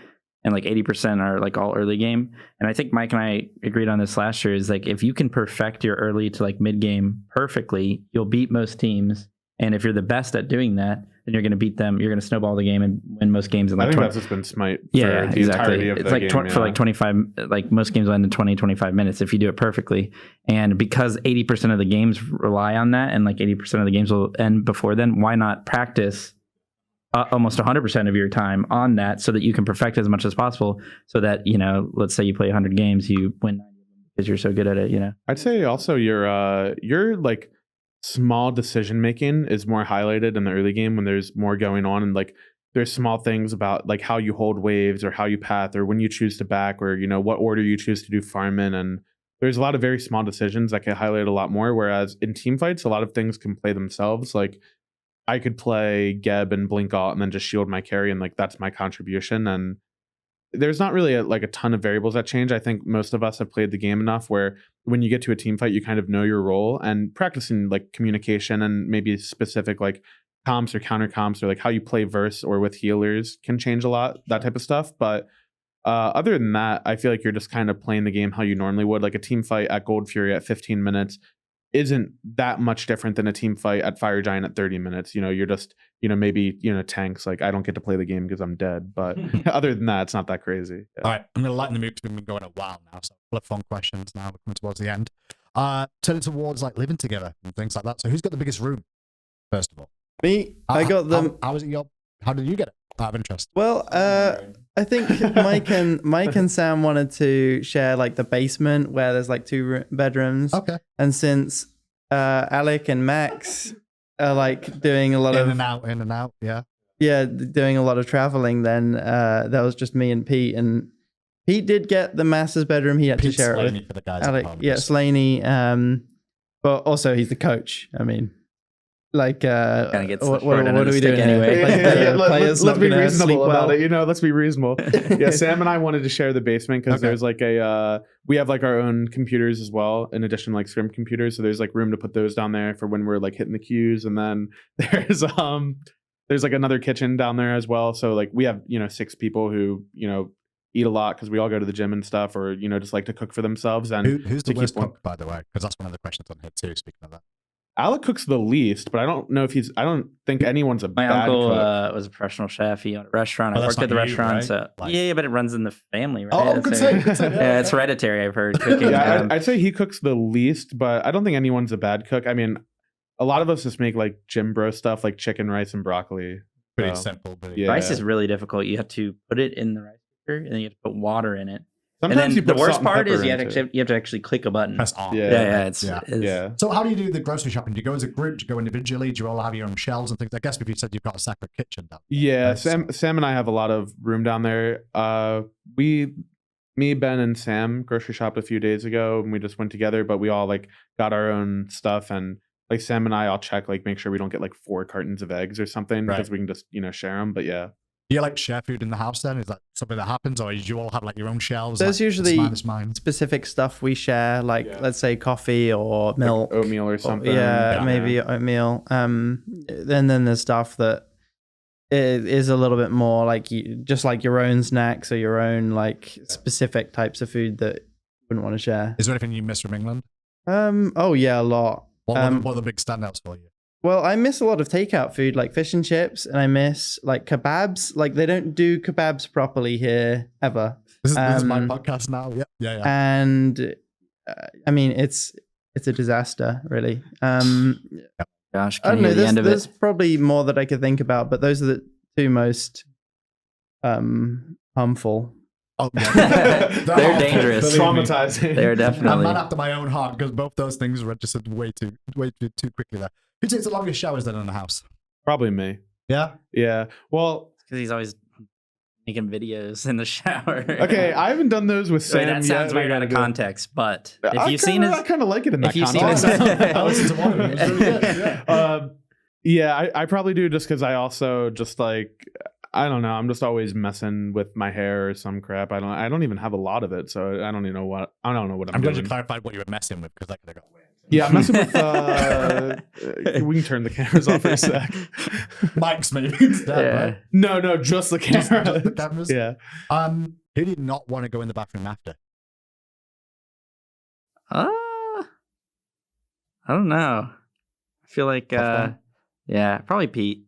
[SPEAKER 2] and like 80% are like all early game. And I think Mike and I agreed on this last year, is like if you can perfect your early to like mid game perfectly, you'll beat most teams. And if you're the best at doing that, then you're going to beat them. You're going to snowball the game and win most games in like
[SPEAKER 3] I think that's just been SMITE for the
[SPEAKER 2] exactly.
[SPEAKER 3] entirety of
[SPEAKER 2] it's
[SPEAKER 3] the
[SPEAKER 2] like
[SPEAKER 3] game.
[SPEAKER 2] For like 25, like most games will end in 20, 25 minutes if you do it perfectly. And because 80% of the games rely on that, and like 80% of the games will end before then, why not practice almost 100% of your time on that, so that you can perfect as much as possible, so that, let's say you play 100 games, you win 90 because you're so good at it,
[SPEAKER 3] I'd say also your like small decision making is more highlighted in the early game when there's more going on, and like there's small things about like how you hold waves, or how you path, or when you choose to back, or what order you choose to do farm in, and there's a lot of very small decisions that get highlighted a lot more. Whereas in team fights, a lot of things can play themselves. Like I could play Geb and blink alt and then just shield my carry, and like that's my contribution. And there's not really a ton of variables that change. I think most of us have played the game enough where when you get to a team fight, you kind of know your role, and practicing like communication and maybe specific like comps or counter comps, or like how you play verse or with healers can change a lot, that type of stuff. But other than that, I feel like you're just kind of playing the game how you normally would. Like a team fight at Gold Fury at 15 minutes isn't that much different than a team fight at Fire Giant at 30 minutes. You're just, maybe, tanks. Like I don't get to play the game because I'm dead. But other than that, it's not that crazy. Yeah.
[SPEAKER 1] All right, I'm going to lighten the mood because we've been going a while now. So flip phone questions now. We're coming towards the end. Turning towards like living together and things like that. So who's got the biggest room, first of all?
[SPEAKER 4] Me. I got them.
[SPEAKER 1] How did you get it? Out of interest.
[SPEAKER 4] Well, I think Mike and Sam wanted to share like the basement where there's like 2 bedrooms.
[SPEAKER 1] Okay.
[SPEAKER 4] And since Alec and Max like doing a lot
[SPEAKER 1] In
[SPEAKER 4] of
[SPEAKER 1] and out. Yeah.
[SPEAKER 4] doing a lot of traveling, then that was just me and Pete. And Pete did get the master's bedroom he had
[SPEAKER 1] Pete
[SPEAKER 4] to share
[SPEAKER 1] Slaney
[SPEAKER 4] it
[SPEAKER 1] for the
[SPEAKER 4] with
[SPEAKER 1] guys at
[SPEAKER 4] Alec.
[SPEAKER 1] home.
[SPEAKER 4] Yeah, Slaney. But also he's the coach. I mean, like,
[SPEAKER 2] Kind of gets the
[SPEAKER 4] what
[SPEAKER 2] short end
[SPEAKER 4] are
[SPEAKER 2] of the
[SPEAKER 4] we
[SPEAKER 2] stick
[SPEAKER 4] doing here?
[SPEAKER 2] anyway.
[SPEAKER 4] Like, the players
[SPEAKER 3] let's
[SPEAKER 4] not
[SPEAKER 3] be
[SPEAKER 4] gonna
[SPEAKER 3] reasonable
[SPEAKER 4] sleep
[SPEAKER 3] about
[SPEAKER 4] well.
[SPEAKER 3] it. You know, let's be reasonable. Yeah, Sam and I wanted to share the basement because
[SPEAKER 1] Okay.
[SPEAKER 3] there's like we have like our own computers as well, in addition to like scrim computers. So there's like room to put those down there for when we're like hitting the queues, and then there's like another kitchen down there as well. So like we have 6 people who eat a lot because we all go to the gym and stuff, or just like to cook for themselves. And
[SPEAKER 1] Who's the
[SPEAKER 3] to
[SPEAKER 1] worst
[SPEAKER 3] keep one-
[SPEAKER 1] cook, by the way? Because that's one of the questions on here too. Speaking of that,
[SPEAKER 3] Alec cooks the least, but I don't know if I don't think anyone's a
[SPEAKER 2] My
[SPEAKER 3] bad
[SPEAKER 2] uncle
[SPEAKER 3] cook.
[SPEAKER 2] was a professional chef. He owned a restaurant.
[SPEAKER 1] Oh,
[SPEAKER 2] I
[SPEAKER 1] that's
[SPEAKER 2] worked at the
[SPEAKER 1] not you,
[SPEAKER 2] restaurant.
[SPEAKER 1] right?
[SPEAKER 2] So
[SPEAKER 1] Like-
[SPEAKER 2] yeah, but it runs in the family, right?
[SPEAKER 1] Oh,
[SPEAKER 2] It's
[SPEAKER 1] good
[SPEAKER 2] like-
[SPEAKER 1] save, good save.
[SPEAKER 2] yeah, it's hereditary. I've heard cooking.
[SPEAKER 3] Yeah, I'd say he cooks the least, but I don't think anyone's a bad cook. I mean, a lot of us just make like gym bro stuff, like chicken, rice, and broccoli.
[SPEAKER 1] Pretty
[SPEAKER 3] So,
[SPEAKER 1] simple. But
[SPEAKER 3] yeah.
[SPEAKER 2] Rice is really difficult. You have to put it in the rice cooker, and then you have to put water in it.
[SPEAKER 3] Sometimes
[SPEAKER 2] and
[SPEAKER 3] you
[SPEAKER 2] then the
[SPEAKER 3] put
[SPEAKER 2] worst
[SPEAKER 3] salt and
[SPEAKER 2] part is
[SPEAKER 3] pepper into it.
[SPEAKER 2] you have to actually click a button.
[SPEAKER 1] press on.
[SPEAKER 3] Yeah.
[SPEAKER 2] Yeah, it's
[SPEAKER 3] Yeah.
[SPEAKER 1] So how do you do the grocery shopping? Do you go as a group? Do you go individually? Do you all have your own shelves and things? I guess if you said you've got a separate kitchen down there.
[SPEAKER 3] Yeah,
[SPEAKER 1] That's-
[SPEAKER 3] Sam and I have a lot of room down there. Me, Ben, and Sam grocery shopped a few days ago, and we just went together. But we all like got our own stuff, and like Sam and I'll check, like make sure we don't get like 4 cartons of eggs or something,
[SPEAKER 1] Right.
[SPEAKER 3] because we can just share them. But yeah,
[SPEAKER 1] Do you like share food in the house then? Is that something that happens, or do you all have like your own shelves?
[SPEAKER 4] There's
[SPEAKER 1] like,
[SPEAKER 4] usually
[SPEAKER 1] it's mine.
[SPEAKER 4] specific stuff we share, like
[SPEAKER 3] Yeah.
[SPEAKER 4] let's say coffee or milk.
[SPEAKER 3] like oatmeal or something.
[SPEAKER 4] Yeah, maybe oatmeal. Then there's stuff that is a little bit more like just like your own snacks or your own like specific types of food that you wouldn't want to share.
[SPEAKER 1] Is there anything you miss from England?
[SPEAKER 4] Oh yeah, a lot.
[SPEAKER 1] What are the big standouts for you?
[SPEAKER 4] Well, I miss a lot of takeout food like fish and chips, and I miss like kebabs. Like they don't do kebabs properly here ever.
[SPEAKER 1] This is my podcast now. Yeah.
[SPEAKER 4] And I mean, it's a disaster, really.
[SPEAKER 2] Gosh,
[SPEAKER 4] I
[SPEAKER 2] can
[SPEAKER 4] don't
[SPEAKER 2] you
[SPEAKER 4] know.
[SPEAKER 2] hear the end of
[SPEAKER 4] There's
[SPEAKER 2] it?
[SPEAKER 4] probably more that I could think about, but those are the 2 most harmful.
[SPEAKER 1] Oh, yeah.
[SPEAKER 2] They're dangerous.
[SPEAKER 1] Believe me.
[SPEAKER 3] Traumatizing.
[SPEAKER 2] They're
[SPEAKER 1] I'm
[SPEAKER 2] definitely.
[SPEAKER 1] man after my own heart because both those things registered way too quickly there. Who takes the longest showers then in the house?
[SPEAKER 3] Probably me.
[SPEAKER 1] Yeah.
[SPEAKER 3] Yeah. Well,
[SPEAKER 2] Because he's always making videos in the shower.
[SPEAKER 3] okay, I haven't done those with
[SPEAKER 2] I
[SPEAKER 3] Sam
[SPEAKER 2] mean, that sounds
[SPEAKER 3] yet.
[SPEAKER 2] weird out of context, but if
[SPEAKER 3] I
[SPEAKER 2] you've seen his,
[SPEAKER 3] I kind of like it in that
[SPEAKER 2] if you've seen
[SPEAKER 3] context.
[SPEAKER 2] his-
[SPEAKER 1] I listened to one of them. It was really good. Yeah.
[SPEAKER 3] Yeah, I probably do just because I also just like I don't know. I'm just always messing with my hair or some crap. I don't even have a lot of it, so I don't even know what I'm
[SPEAKER 1] I'm glad
[SPEAKER 3] doing.
[SPEAKER 1] you clarified what you were messing with because that could have got weird.
[SPEAKER 3] Yeah, I'm messing with. We can turn the cameras off for a sec.
[SPEAKER 1] Mics maybe instead,
[SPEAKER 2] Yeah.
[SPEAKER 1] right?
[SPEAKER 3] No, just the camera.
[SPEAKER 1] Just the cameras.
[SPEAKER 3] Yeah.
[SPEAKER 1] Who do you not want to go in the bathroom after?
[SPEAKER 2] I don't know. I feel like,
[SPEAKER 1] Tough one.
[SPEAKER 2] yeah, probably Pete.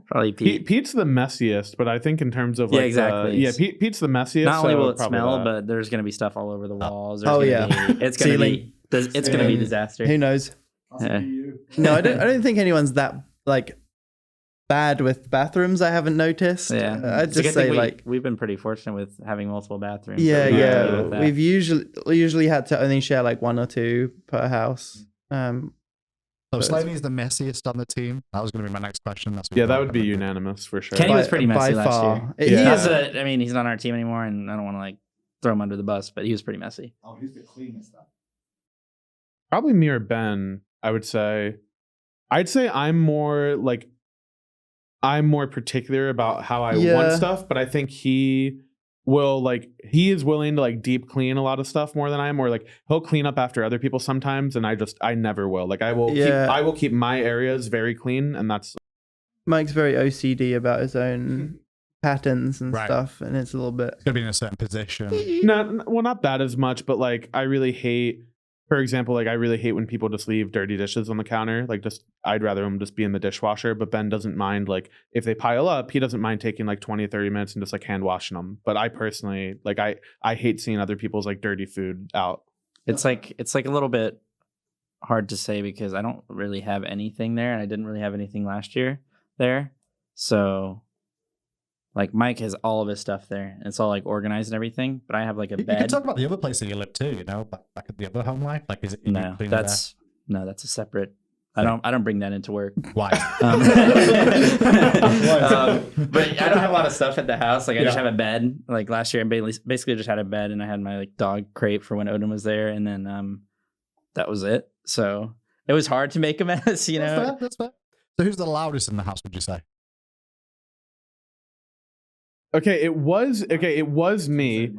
[SPEAKER 2] Probably Pete.
[SPEAKER 3] Pete's the messiest, but I think in terms of
[SPEAKER 2] Yeah,
[SPEAKER 3] like
[SPEAKER 2] exactly.
[SPEAKER 3] Pete's the messiest.
[SPEAKER 2] Not only
[SPEAKER 3] so
[SPEAKER 2] will it
[SPEAKER 3] probably
[SPEAKER 2] smell,
[SPEAKER 3] that.
[SPEAKER 2] but there's gonna be stuff all over the walls.
[SPEAKER 4] Oh,
[SPEAKER 2] There's
[SPEAKER 4] yeah.
[SPEAKER 2] gonna be, it's gonna
[SPEAKER 4] Ceiling.
[SPEAKER 2] be it's gonna be a disaster.
[SPEAKER 4] Who knows?
[SPEAKER 2] Yeah.
[SPEAKER 4] No, I don't think anyone's that like bad with bathrooms. I haven't noticed.
[SPEAKER 2] Yeah,
[SPEAKER 4] I'd
[SPEAKER 2] It's a
[SPEAKER 4] just
[SPEAKER 2] good thing
[SPEAKER 4] say like
[SPEAKER 2] we've been pretty fortunate with having multiple bathrooms.
[SPEAKER 4] yeah,
[SPEAKER 2] so we're
[SPEAKER 3] yeah.
[SPEAKER 2] happy with that.
[SPEAKER 4] We've usually had to only share like 1 or 2 per house.
[SPEAKER 1] So
[SPEAKER 4] But-
[SPEAKER 1] Slaney's the messiest on the team. That was going to be my next question. That's what
[SPEAKER 3] Yeah,
[SPEAKER 1] we
[SPEAKER 3] that
[SPEAKER 1] were
[SPEAKER 3] would be
[SPEAKER 1] gonna do.
[SPEAKER 3] unanimous for sure.
[SPEAKER 2] Kenny was
[SPEAKER 4] by-
[SPEAKER 2] pretty messy
[SPEAKER 4] by
[SPEAKER 2] last
[SPEAKER 4] far.
[SPEAKER 2] year.
[SPEAKER 4] He
[SPEAKER 3] Yeah.
[SPEAKER 4] is
[SPEAKER 2] I mean, he's not on our team anymore, and I don't want to like throw him under the bus, but he was pretty messy.
[SPEAKER 1] Oh, who's the cleanest then?
[SPEAKER 3] Probably me or Ben, I would say. I'd say I'm more particular about how I
[SPEAKER 4] Yeah.
[SPEAKER 3] want stuff, but I think he is willing to like deep clean a lot of stuff more than I am, or like he'll clean up after other people sometimes, and I never will. Like I will keep my areas very clean, and that's
[SPEAKER 4] Mike's very OCD about his own patterns and
[SPEAKER 1] Right.
[SPEAKER 4] stuff, and it's a little bit.
[SPEAKER 1] It's going to be in a certain position.
[SPEAKER 3] not that as much, but like I really hate, for example, like I really hate when people just leave dirty dishes on the counter. Like I'd rather them just be in the dishwasher, but Ben doesn't mind, like if they pile up, he doesn't mind taking like 20 or 30 minutes and just like hand washing them. But I personally, like I hate seeing other people's like dirty food out.
[SPEAKER 2] It's like a little bit hard to say because I don't really have anything there, and I didn't really have anything last year there. So like Mike has all of his stuff there, and it's all like organized and everything. But I have like a
[SPEAKER 1] You
[SPEAKER 2] bed.
[SPEAKER 1] can talk about the other place that you live too, back at the other home life. Like, is it you
[SPEAKER 2] No,
[SPEAKER 1] clean
[SPEAKER 2] that's a separate I don't bring that into work.
[SPEAKER 1] Why?
[SPEAKER 2] But I don't have a lot of stuff at the house. Like I just have a bed. Like last year, I basically just had a bed, and I had my like dog crate for when Odin was there, and then that was it. So it was hard to make a mess, you know.
[SPEAKER 1] That's fair. So who's the loudest in the house? Would you say?
[SPEAKER 3] Okay, it was me.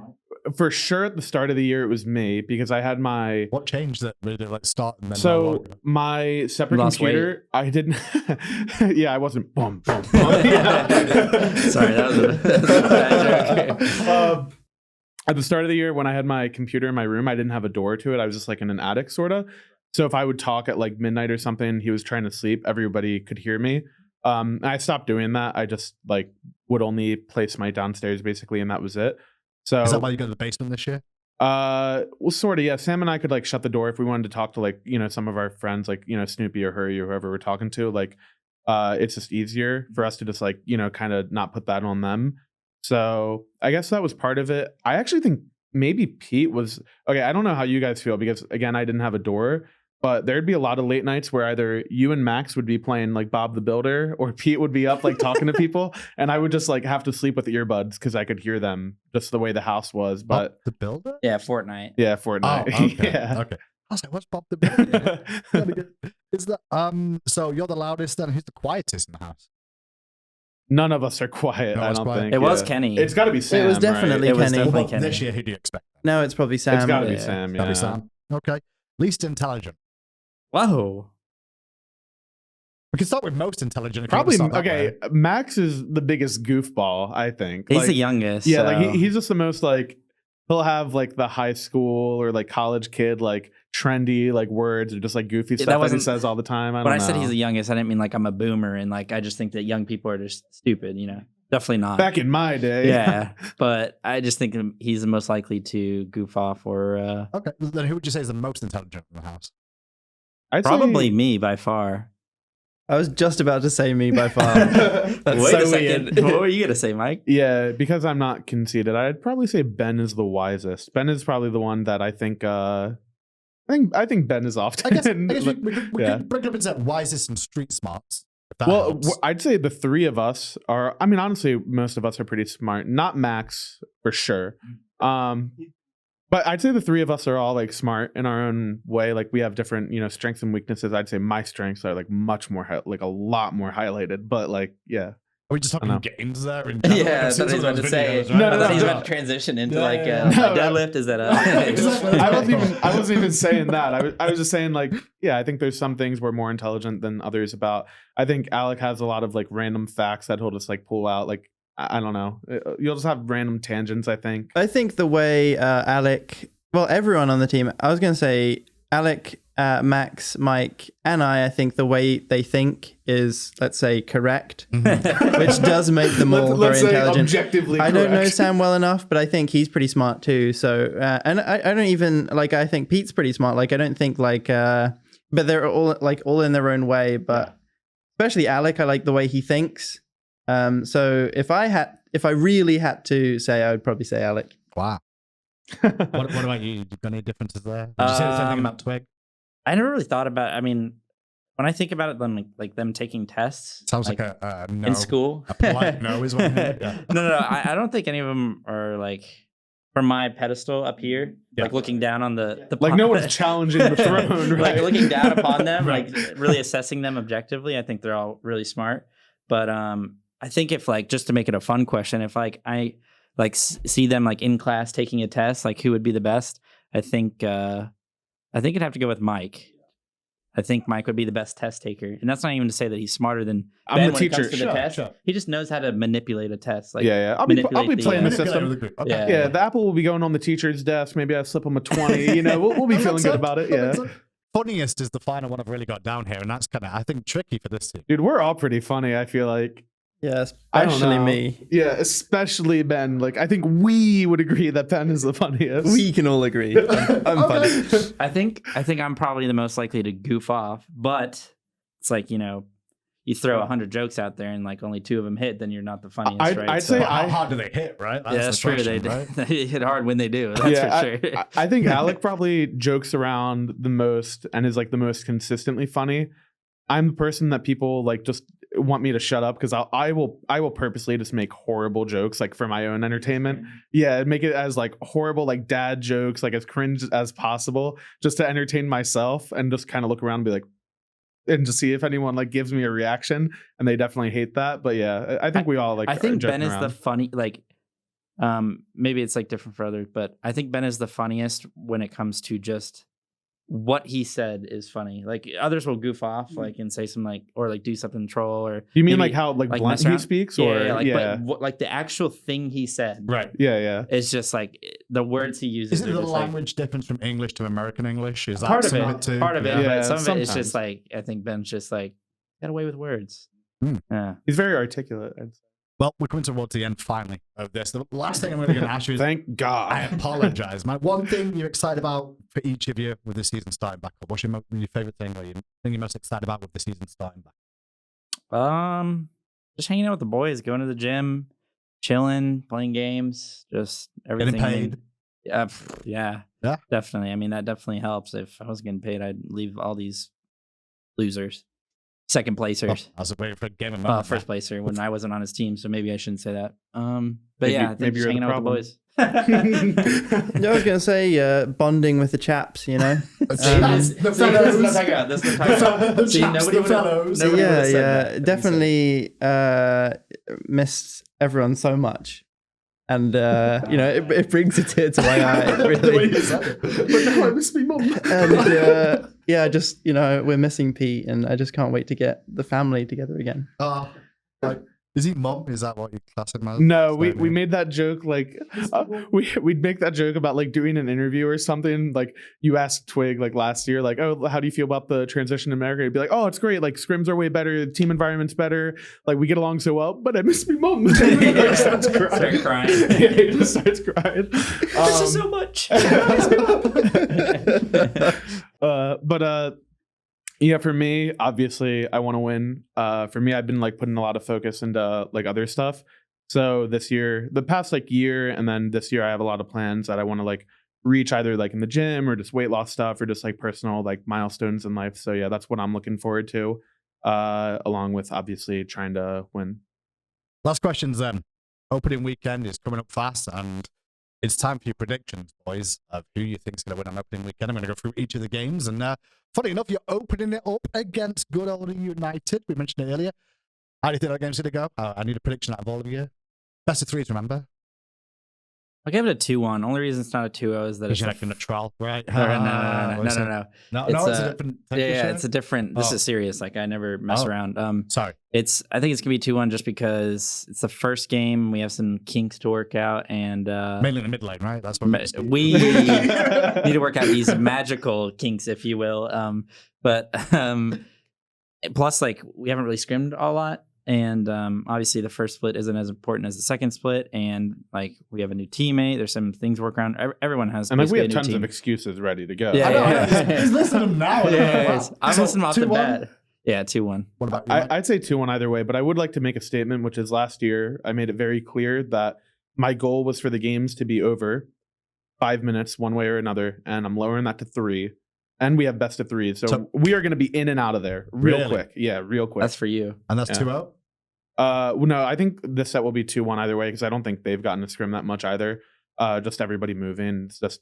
[SPEAKER 3] For sure at the start of the year it was me because I had my
[SPEAKER 1] What changed that really like start and then
[SPEAKER 3] so my separate
[SPEAKER 2] Lost
[SPEAKER 3] computer I didn't yeah I wasn't boom boom, boom.
[SPEAKER 2] Sorry, that was a bad joke.
[SPEAKER 3] At the start of the year when I had my computer in my room I didn't have a door to it. I was just like in an attic sort of, so if I would talk at like midnight or something, he was trying to sleep, everybody could hear me. I stopped doing that. I just like would only play Smite downstairs basically, and that was it. So
[SPEAKER 1] is that why you go to the basement this year?
[SPEAKER 3] Well, sort of, yeah. Sam and I could like shut the door if we wanted to talk to like, you know, some of our friends, like, you know, Snoopy or Hurry or whoever we're talking to. Like, it's just easier for us to just like, you know, kind of not put that on them. So I guess that was part of it. I actually think maybe Pete was okay. I don't know how you guys feel because again, I didn't have a door. But there'd be a lot of late nights where either you and Max would be playing like Bob the Builder or Pete would be up like talking to people. And I would just like have to sleep with earbuds because I could hear them just the way the house was. But
[SPEAKER 1] Bob the Builder?
[SPEAKER 2] Yeah, Fortnite.
[SPEAKER 3] Yeah, Fortnite.
[SPEAKER 1] Oh, okay.
[SPEAKER 3] Yeah.
[SPEAKER 1] Okay. I was like, what's Bob the Builder? Is that so you're the loudest then? Who's the quietest in the house?
[SPEAKER 3] None of us are quiet,
[SPEAKER 1] No
[SPEAKER 3] I
[SPEAKER 1] one's
[SPEAKER 3] don't
[SPEAKER 1] quiet.
[SPEAKER 3] think.
[SPEAKER 2] It was Kenny.
[SPEAKER 3] It's got to be Sam.
[SPEAKER 4] It was definitely
[SPEAKER 3] right?
[SPEAKER 2] It was
[SPEAKER 4] Kenny.
[SPEAKER 2] definitely
[SPEAKER 1] Well,
[SPEAKER 2] Kenny.
[SPEAKER 1] this year, who do you expect?
[SPEAKER 4] No, it's probably Sam.
[SPEAKER 3] It's got to be
[SPEAKER 2] Yeah.
[SPEAKER 3] Sam.
[SPEAKER 1] That'll
[SPEAKER 3] Yeah.
[SPEAKER 1] be Sam. Okay. Least intelligent.
[SPEAKER 2] Whoa.
[SPEAKER 1] We can start with most intelligent. If you want
[SPEAKER 3] Probably
[SPEAKER 1] to start that
[SPEAKER 3] okay.
[SPEAKER 1] way.
[SPEAKER 3] Max is the biggest goofball, I think.
[SPEAKER 2] He's
[SPEAKER 3] Like,
[SPEAKER 2] the youngest.
[SPEAKER 3] yeah,
[SPEAKER 2] so.
[SPEAKER 3] like he's just the most like he'll have like the high school or like college kid like trendy like words or just like goofy
[SPEAKER 2] Yeah,
[SPEAKER 3] stuff
[SPEAKER 2] that
[SPEAKER 3] that he
[SPEAKER 2] wasn't-
[SPEAKER 3] says all the time. I don't
[SPEAKER 2] When I
[SPEAKER 3] know.
[SPEAKER 2] said he's the youngest, I didn't mean like I'm a boomer and like I just think that young people are just stupid, you know. Definitely not.
[SPEAKER 3] Back in my day.
[SPEAKER 2] Yeah. But I just think he's the most likely to goof off or
[SPEAKER 1] Okay. Then who would you say is the most intelligent in the house?
[SPEAKER 3] I'd
[SPEAKER 2] probably
[SPEAKER 3] say,
[SPEAKER 2] me by far.
[SPEAKER 4] I was just about to say me by far.
[SPEAKER 2] Wait
[SPEAKER 3] so
[SPEAKER 2] a second.
[SPEAKER 3] weird.
[SPEAKER 2] What were you gonna say, Mike?
[SPEAKER 3] Yeah, because I'm not conceited, I'd probably say Ben is the wisest. Ben is probably the one that I think Ben is often.
[SPEAKER 1] I guess we
[SPEAKER 3] Yeah.
[SPEAKER 1] could break it up into wisest and street smarts. If that
[SPEAKER 3] Well,
[SPEAKER 1] helps.
[SPEAKER 3] I'd say the three of us are. I mean, honestly, most of us are pretty smart. Not Max for sure. But I'd say the three of us are all like smart in our own way. Like we have different, you know, strengths and weaknesses. I'd say my strengths are like much more, like a lot more highlighted. But like, yeah.
[SPEAKER 1] Are we just talking
[SPEAKER 3] I know.
[SPEAKER 1] games there? In
[SPEAKER 2] Yeah,
[SPEAKER 1] general?
[SPEAKER 2] that's
[SPEAKER 1] I've
[SPEAKER 2] what
[SPEAKER 1] seen
[SPEAKER 2] he's
[SPEAKER 1] some
[SPEAKER 2] about
[SPEAKER 1] of
[SPEAKER 2] to
[SPEAKER 1] those
[SPEAKER 2] say.
[SPEAKER 1] videos, right?
[SPEAKER 3] No,
[SPEAKER 2] He's
[SPEAKER 3] no.
[SPEAKER 2] about to transition into
[SPEAKER 1] Yeah,
[SPEAKER 2] like
[SPEAKER 1] yeah,
[SPEAKER 2] my
[SPEAKER 3] yeah.
[SPEAKER 2] deadlift. Is that
[SPEAKER 1] Exactly.
[SPEAKER 3] I wasn't even saying that. I was just saying like, yeah, I think there's some things we're more intelligent than others about. I think Alec has a lot of like random facts that he'll just like pull out. Like, I don't know. You'll just have random tangents, I think.
[SPEAKER 4] I think the way Alec, well, everyone on the team, I was going to say Alec, Max, Mike, and I think the way they think is, let's say, correct, which does make them all
[SPEAKER 3] Let's
[SPEAKER 4] very
[SPEAKER 3] say
[SPEAKER 4] intelligent.
[SPEAKER 3] objectively
[SPEAKER 4] I don't know
[SPEAKER 3] correct.
[SPEAKER 4] Sam well enough, but I think he's pretty smart too. So, and I don't even like. I think Pete's pretty smart. Like, I don't think like, but they're all in their own way. But especially Alec, I like the way he thinks. So if I really had to say, I would probably say Alec.
[SPEAKER 1] Wow. What about you? You got any differences there? Did you say the same thing about Twig?
[SPEAKER 2] I never really thought about. I mean, when I think about it, them taking tests.
[SPEAKER 1] Sounds like a no.
[SPEAKER 2] in school.
[SPEAKER 1] A polite no is what I mean. Yeah.
[SPEAKER 2] No. I don't think any of them are like from my pedestal up here, like looking down on the
[SPEAKER 3] Like no one's challenging the throne, right?
[SPEAKER 2] like looking down upon them,
[SPEAKER 1] Right.
[SPEAKER 2] like really assessing them objectively. I think they're all really smart. But I think if like just to make it a fun question, if like I like see them like in class taking a test, like who would be the best? I think it'd have to go with Mike. I think Mike would be the best test taker, and that's not even to say that he's smarter than
[SPEAKER 3] I'm
[SPEAKER 2] Ben
[SPEAKER 3] the
[SPEAKER 2] when it comes
[SPEAKER 3] teacher.
[SPEAKER 2] to the
[SPEAKER 1] Sure,
[SPEAKER 2] test.
[SPEAKER 1] sure.
[SPEAKER 2] He just knows how to manipulate a test. Like,
[SPEAKER 3] yeah. I'll be
[SPEAKER 2] manipulate
[SPEAKER 3] playing the
[SPEAKER 2] the
[SPEAKER 3] system.
[SPEAKER 1] Okay.
[SPEAKER 2] Yeah.
[SPEAKER 3] Yeah, the apple will be going on the teacher's desk. Maybe I slip him a 20. You know, we'll be
[SPEAKER 1] That
[SPEAKER 3] feeling
[SPEAKER 1] makes
[SPEAKER 3] good
[SPEAKER 1] sense.
[SPEAKER 3] about it.
[SPEAKER 1] That
[SPEAKER 3] Yeah.
[SPEAKER 1] makes sense. Funniest is the final one I've really got down here, and that's kind of, I think, tricky for this team.
[SPEAKER 3] Dude, we're all pretty funny, I feel like.
[SPEAKER 4] Yeah,
[SPEAKER 3] I don't
[SPEAKER 4] especially
[SPEAKER 3] know.
[SPEAKER 4] me.
[SPEAKER 3] Yeah, especially Ben. Like, I think we would agree that Ben is the funniest.
[SPEAKER 4] We can all agree. I'm funny.
[SPEAKER 2] I think I'm probably the most likely to goof off, but it's like, you know, you throw 100 jokes out there and like only 2 of them hit, then you're not the funniest, right?
[SPEAKER 3] I'd say
[SPEAKER 1] But how hard do they hit, right?
[SPEAKER 2] yeah, that's
[SPEAKER 1] the
[SPEAKER 2] true.
[SPEAKER 1] question,
[SPEAKER 2] They
[SPEAKER 1] right?
[SPEAKER 2] they hit hard when they do. That's
[SPEAKER 3] yeah,
[SPEAKER 2] for sure.
[SPEAKER 3] I think Alec probably jokes around the most and is like the most consistently funny. I'm the person that people like just want me to shut up because I will purposely just make horrible jokes like for my own entertainment. Yeah, make it as like horrible like dad jokes, like as cringe as possible, just to entertain myself and just kind of look around and be like, and to see if anyone like gives me a reaction. And they definitely hate that. But yeah, I think we all like.
[SPEAKER 2] I think Ben is
[SPEAKER 3] around.
[SPEAKER 2] the funny like. Maybe it's like different for others, but I think Ben is the funniest when it comes to just what he said is funny. Like others will goof off, like and say some like or like do something troll or.
[SPEAKER 3] You mean like how like blunt he speaks, or
[SPEAKER 2] but like the actual thing he said,
[SPEAKER 1] right?
[SPEAKER 3] Yeah.
[SPEAKER 2] It's just like the words he uses.
[SPEAKER 1] Is it the language difference from English to American English? Is that
[SPEAKER 2] part of
[SPEAKER 1] some
[SPEAKER 2] it?
[SPEAKER 1] Of it too?
[SPEAKER 2] Part of it,
[SPEAKER 3] yeah,
[SPEAKER 2] but some
[SPEAKER 3] sometimes.
[SPEAKER 2] of it is just like I think Ben's just like got away with words. Yeah,
[SPEAKER 3] he's very articulate. I'd say.
[SPEAKER 1] Well, we're coming towards the end finally of this. The last thing I'm really going to ask you is,
[SPEAKER 3] thank God.
[SPEAKER 1] I apologize. My one thing you're excited about for each of you with the season starting back up. What's your favorite thing, or your thing you're most excited about with the season starting back?
[SPEAKER 2] Just hanging out with the boys, going to the gym, chilling, playing games, just everything.
[SPEAKER 1] Getting paid.
[SPEAKER 2] Yeah, definitely. I mean, that definitely helps. If I was getting paid, I'd leave all these losers. Second placers.
[SPEAKER 1] I was waiting for a game of
[SPEAKER 2] first placer when I wasn't on his team, so maybe I shouldn't say that. But
[SPEAKER 3] maybe,
[SPEAKER 2] yeah,
[SPEAKER 3] maybe you're
[SPEAKER 2] hanging
[SPEAKER 3] the
[SPEAKER 2] out
[SPEAKER 3] problem.
[SPEAKER 2] with the boys.
[SPEAKER 4] I was gonna say bonding with the chaps, you know.
[SPEAKER 1] The fellows.
[SPEAKER 4] Yeah, definitely missed everyone so much. And it brings a tear to my eye. Really.
[SPEAKER 1] But now I miss me mum.
[SPEAKER 4] And just we're missing Pete, and I just can't wait to get the family together again.
[SPEAKER 1] Is he mum? Is that what you class him as?
[SPEAKER 3] No, we made that joke like we'd make that joke about like doing an interview or something. Like you asked Twig like last year, like, oh, how do you feel about the transition to America? He'd be like, oh, it's great. Like scrims are way better. The team environment's better. Like we get along so well. But I miss me mum. Like, starts crying. Yeah, he just starts crying.
[SPEAKER 2] This is so much.
[SPEAKER 3] Yeah, for me, obviously, I want to win. For me, I've been like putting a lot of focus into like other stuff. So this year, the past like year, and then this year, I have a lot of plans that I want to like reach either like in the gym or just weight loss stuff or just like personal like milestones in life. So yeah, that's what I'm looking forward to, along with obviously trying to win.
[SPEAKER 1] Last questions then. Opening weekend is coming up fast, and it's time for your predictions, boys, of who you think is going to win on opening weekend. I'm going to go through each of the games. And funny enough, you're opening it up against good old United. We mentioned it earlier. How do you think that game's going to go? I need a prediction out of all of you. Best of threes, remember?
[SPEAKER 2] I'll give it a 2-1. Only reason it's not a 2-0 is that it's
[SPEAKER 1] you're not going to trial, right?
[SPEAKER 2] No.
[SPEAKER 1] It's a different.
[SPEAKER 2] It's a different. This is serious. Like I never mess around.
[SPEAKER 1] Sorry.
[SPEAKER 2] I think it's gonna be 2-1 just because it's the first game. We have some kinks to work out, and
[SPEAKER 1] mainly in the mid lane, right? That's what
[SPEAKER 2] we need to work out these magical kinks, if you will. But plus, like we haven't really scrimmed a lot. And obviously the first split isn't as important as the second split. And like we have a new teammate. There's some things to work around. Everyone has.
[SPEAKER 3] And like we have tons of excuses ready to go.
[SPEAKER 2] Yeah.
[SPEAKER 1] He's listening to them now.
[SPEAKER 2] I'm listening off the bat. Yeah, 2-1.
[SPEAKER 1] What about you?
[SPEAKER 3] I'd say 2-1 either way, but I would like to make a statement, which is last year I made it very clear that my goal was for the games to be over 5 minutes one way or another. And I'm lowering that to 3. And we have best of 3s. So we are going to be in and out of there real quick. Yeah, real quick.
[SPEAKER 2] That's for you.
[SPEAKER 1] And that's 2-0?
[SPEAKER 3] No, I think this set will be 2-1 either way because I don't think they've gotten to scrim that much either. Just everybody moving. It's just,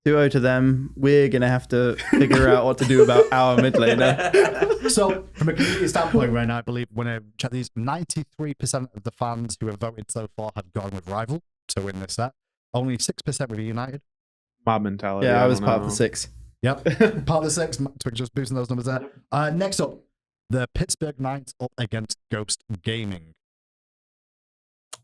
[SPEAKER 4] 2-0 to them. We're going to have to figure out what to do about our mid laner.
[SPEAKER 1] So, from a community standpoint right now, I believe when I check these, 93% of the fans who have voted so far have gone with Rival to win this set. Only 6% with United.
[SPEAKER 3] Mob mentality.
[SPEAKER 4] Yeah, I was part of the 6.
[SPEAKER 1] Yep, part of the 6. Twig just boosting those numbers there. Next up, the Pittsburgh Knights up against Ghost Gaming.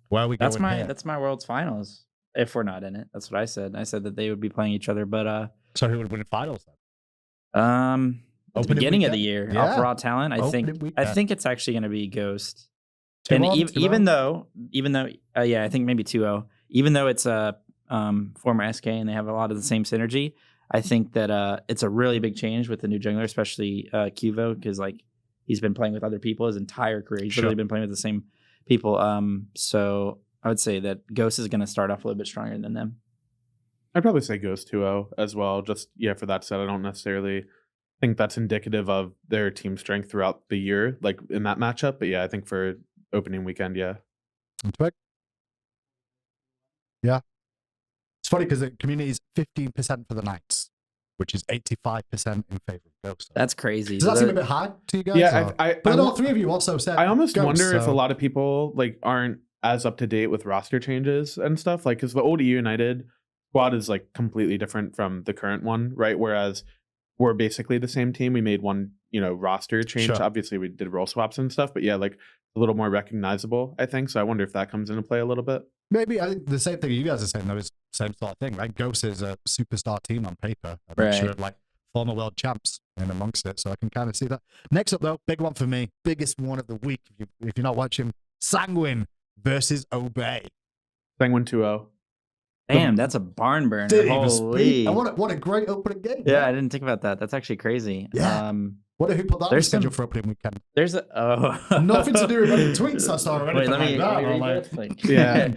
[SPEAKER 1] Where are we going here?
[SPEAKER 2] That's my World's Finals. If we're not in it, that's what I said. I said that they would be playing each other, but
[SPEAKER 1] so who would win finals then?
[SPEAKER 2] At the beginning of the year, off raw talent, I think it's actually going to be Ghost. And even though, I think maybe 2-0. Even though it's a former SK and they have a lot of the same synergy, I think that it's a really big change with the new jungler, especially Cuvo, because like he's been playing with other people his entire career. He's literally been playing with the same people. So I would say that Ghost is going to start off a little bit stronger than them.
[SPEAKER 3] I'd probably say Ghost 2-0 as well. Just, for that set, I don't necessarily think that's indicative of their team strength throughout the year, like in that matchup. But yeah, I think for opening weekend, yeah.
[SPEAKER 1] Twig? Yeah. It's funny because the community is 15% for the Knights, which is 85% in favor of Ghost.
[SPEAKER 2] That's crazy.
[SPEAKER 1] Does that seem a bit high to you guys?
[SPEAKER 3] Yeah,
[SPEAKER 1] but then all three of you also said
[SPEAKER 3] I almost
[SPEAKER 1] Ghost,
[SPEAKER 3] wonder if a lot of people like aren't as up to date with roster changes and stuff. Like, because the old EU United squad is like completely different from the current one, right? Whereas we're basically the same team. We made one, roster change.
[SPEAKER 1] Sure.
[SPEAKER 3] Obviously, we did role swaps and stuff, but yeah, like a little more recognizable, I think. So I wonder if that comes into play a little bit.
[SPEAKER 1] Maybe. I think the same thing you guys are saying, though, is the same sort of thing, right? Ghost is a superstar team on paper. I'm
[SPEAKER 2] Right.
[SPEAKER 1] sure of like former world champs in amongst it, so I can kind of see that. Next up, though, big one for me, biggest one of the week. If you're not watching, Sanguine versus Obey.
[SPEAKER 3] Sanguine 2-0.
[SPEAKER 2] Damn, that's a barn burner.
[SPEAKER 1] Didn't even speak.
[SPEAKER 2] Holy.
[SPEAKER 1] And what a great opening game.
[SPEAKER 2] Yeah,
[SPEAKER 1] right?
[SPEAKER 2] I didn't think about that. That's actually crazy.
[SPEAKER 1] Yeah. Who put that on the
[SPEAKER 2] There's
[SPEAKER 1] schedule
[SPEAKER 2] some-
[SPEAKER 1] for opening weekend?
[SPEAKER 2] There's a
[SPEAKER 1] Nothing to do with any tweets I saw or anything
[SPEAKER 2] Wait, let me,
[SPEAKER 1] like that.
[SPEAKER 2] let me
[SPEAKER 1] or
[SPEAKER 2] read
[SPEAKER 1] like-
[SPEAKER 2] this. Like,
[SPEAKER 3] Yeah.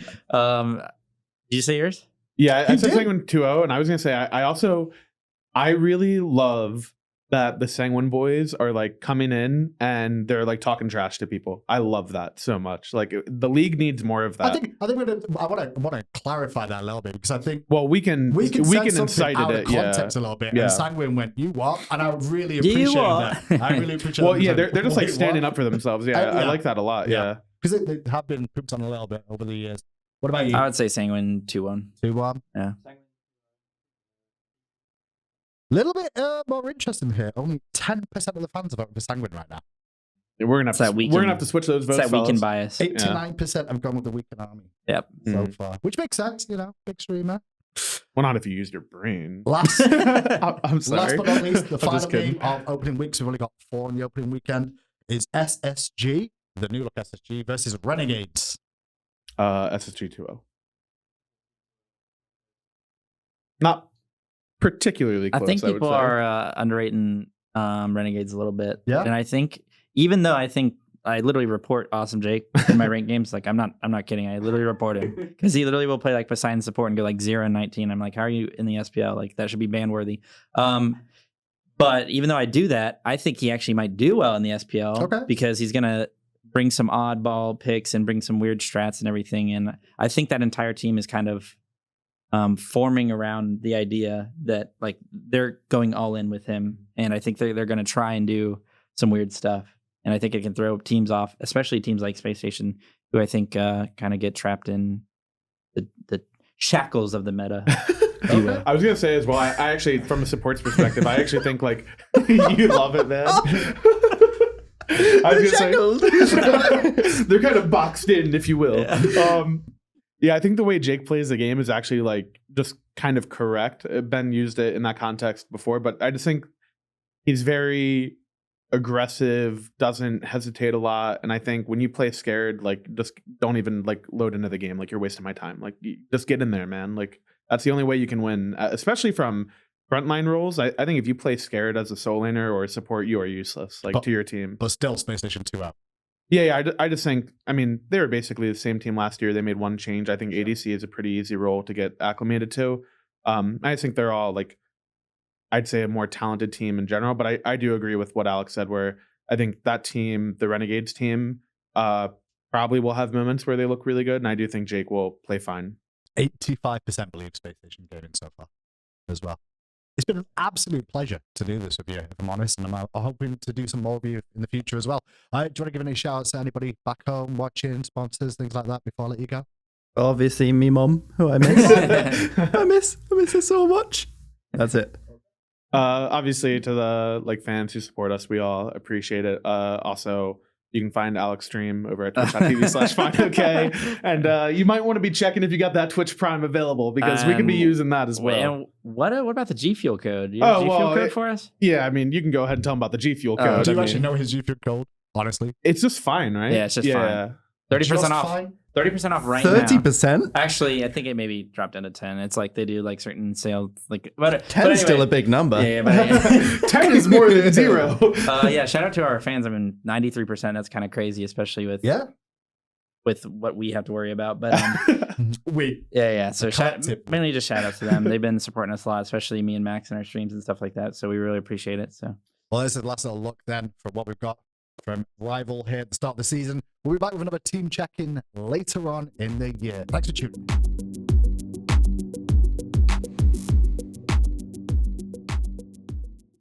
[SPEAKER 2] Did you say yours?
[SPEAKER 3] Yeah, I
[SPEAKER 1] He
[SPEAKER 3] said
[SPEAKER 1] did.
[SPEAKER 3] Sanguine 2-0, and I was gonna say I really love that the Sanguine boys are like coming in and they're like talking trash to people. I love that so much. Like the league needs more of that.
[SPEAKER 1] I want to clarify that a little bit because I think
[SPEAKER 3] Well, we can
[SPEAKER 1] sense something
[SPEAKER 3] incite
[SPEAKER 1] out
[SPEAKER 3] it.
[SPEAKER 1] of context a little bit.
[SPEAKER 3] Yeah.
[SPEAKER 1] And Sanguine went, "You what?" And I really
[SPEAKER 2] You
[SPEAKER 1] appreciate
[SPEAKER 2] what?
[SPEAKER 1] that. I really appreciate.
[SPEAKER 3] Well,
[SPEAKER 1] that.
[SPEAKER 3] yeah, they're just like standing up for themselves. Yeah, I
[SPEAKER 1] Yeah.
[SPEAKER 3] like that a lot. Yeah.
[SPEAKER 1] because they have been pooped on a little bit over the years. What about you?
[SPEAKER 2] I would say Sanguine 2-1.
[SPEAKER 1] 2-1.
[SPEAKER 2] Yeah.
[SPEAKER 1] Little bit more interesting here. Only 10% of the fans are voting for Sanguine right now.
[SPEAKER 3] We're gonna
[SPEAKER 2] It's that
[SPEAKER 3] have to switch those
[SPEAKER 2] It's
[SPEAKER 3] votes.
[SPEAKER 2] that weekend
[SPEAKER 3] fellas.
[SPEAKER 2] bias.
[SPEAKER 1] 89% have gone with the weekend army
[SPEAKER 2] Yep.
[SPEAKER 1] so far, which makes sense. Big streamer.
[SPEAKER 3] Well, not if you used your brain.
[SPEAKER 1] Last,
[SPEAKER 3] I'm sorry.
[SPEAKER 1] last but not least, the
[SPEAKER 3] I'm
[SPEAKER 1] final
[SPEAKER 3] just kidding.
[SPEAKER 1] game of opening week. So we've only got 4 in the opening weekend. Is SSG, the new look SSG versus Renegades.
[SPEAKER 3] SSG 2-0. Not particularly
[SPEAKER 2] I
[SPEAKER 3] close.
[SPEAKER 2] think
[SPEAKER 3] would
[SPEAKER 2] people
[SPEAKER 3] say.
[SPEAKER 2] are underrating Renegades a little bit.
[SPEAKER 1] Yeah.
[SPEAKER 2] And I think, even though I think I literally report Awesome Jake in my ranked games, like I'm not kidding. I literally report him because he literally will play like Poseidon support and go like 0-19. I'm like, how are you in the SPL? Like that should be ban worthy. But even though I do that, I think he actually might do well in the SPL because he's gonna bring some oddball picks and bring some weird strats and everything. And I think that entire team is kind of forming around the idea that like they're going all in with him, and I think they're going to try and do some weird stuff, and I think it can throw teams off, especially teams like Space Station, who I think kind of get trapped in the shackles of the meta. if you will.
[SPEAKER 3] I was gonna say as well. I actually, from a supports perspective, I actually think like you love it, man. I was gonna say they're kind of boxed in, if you will. Yeah, I think the way Jake plays the game is actually like just kind of correct. Ben used it in that context before, but I just think he's very aggressive, doesn't hesitate a lot, and I think when you play scared, like just don't even like load into the game. Like you're wasting my time. Like just get in there, man. Like that's the only way you can win, especially from frontline roles. I think if you play scared as a soul laner or a support, you are useless, like to your team.
[SPEAKER 1] But still, Space Station 2 out.
[SPEAKER 3] Yeah, I just think, I mean, they were basically the same team last year. They made one change. I think ADC is a pretty easy role to get acclimated to. I think they're all like, I'd say a more talented team in general, but I do agree with what Alex said, where I think that team, the Renegades team, probably will have moments where they look really good, and I do think Jake will play fine.
[SPEAKER 1] 85% believe Space Station gaming so far as well. It's been an absolute pleasure to do this with you, if I'm honest, and I'm hoping to do some more of you in the future as well. Do you want to give any shout outs to anybody back home watching, sponsors, things like that before I let you go?
[SPEAKER 4] Obviously, me mom, who I miss. I miss her so much. That's it.
[SPEAKER 3] Obviously, to the like fans who support us, we all appreciate it. Also, you can find Alex stream over at twitch.tv/fineokay. And you might want to be checking if you got that Twitch Prime available, because we could be using that as well.
[SPEAKER 2] And what about the G Fuel code? Do you have a G Fuel code for us?
[SPEAKER 3] Yeah, I mean, you can go ahead and tell them about the G Fuel code.
[SPEAKER 1] Do you actually know his YouTube code, honestly?
[SPEAKER 3] It's just fine, right?
[SPEAKER 2] Yeah, it's just fine. 30% off.
[SPEAKER 1] Fine?
[SPEAKER 2] 30% off right now.
[SPEAKER 4] 30%?
[SPEAKER 2] Actually, I think it maybe dropped down to 10. It's like they do like certain sales. Like, but
[SPEAKER 4] 10 is still a big number.
[SPEAKER 2] Yeah, but
[SPEAKER 3] 10 is more than 0.
[SPEAKER 2] Yeah, shout out to our fans. I mean, 93%. That's kind of crazy, especially with what we have to worry about. But yeah. So mainly just shout out to them. They've been supporting us a lot, especially me and Max in our streams and stuff like that. So we really appreciate it. So
[SPEAKER 1] Well, this is the last little look then from what we've got from Rival here at the start of the season. We'll be back with another team check-in later on in the year. Thanks for tuning in.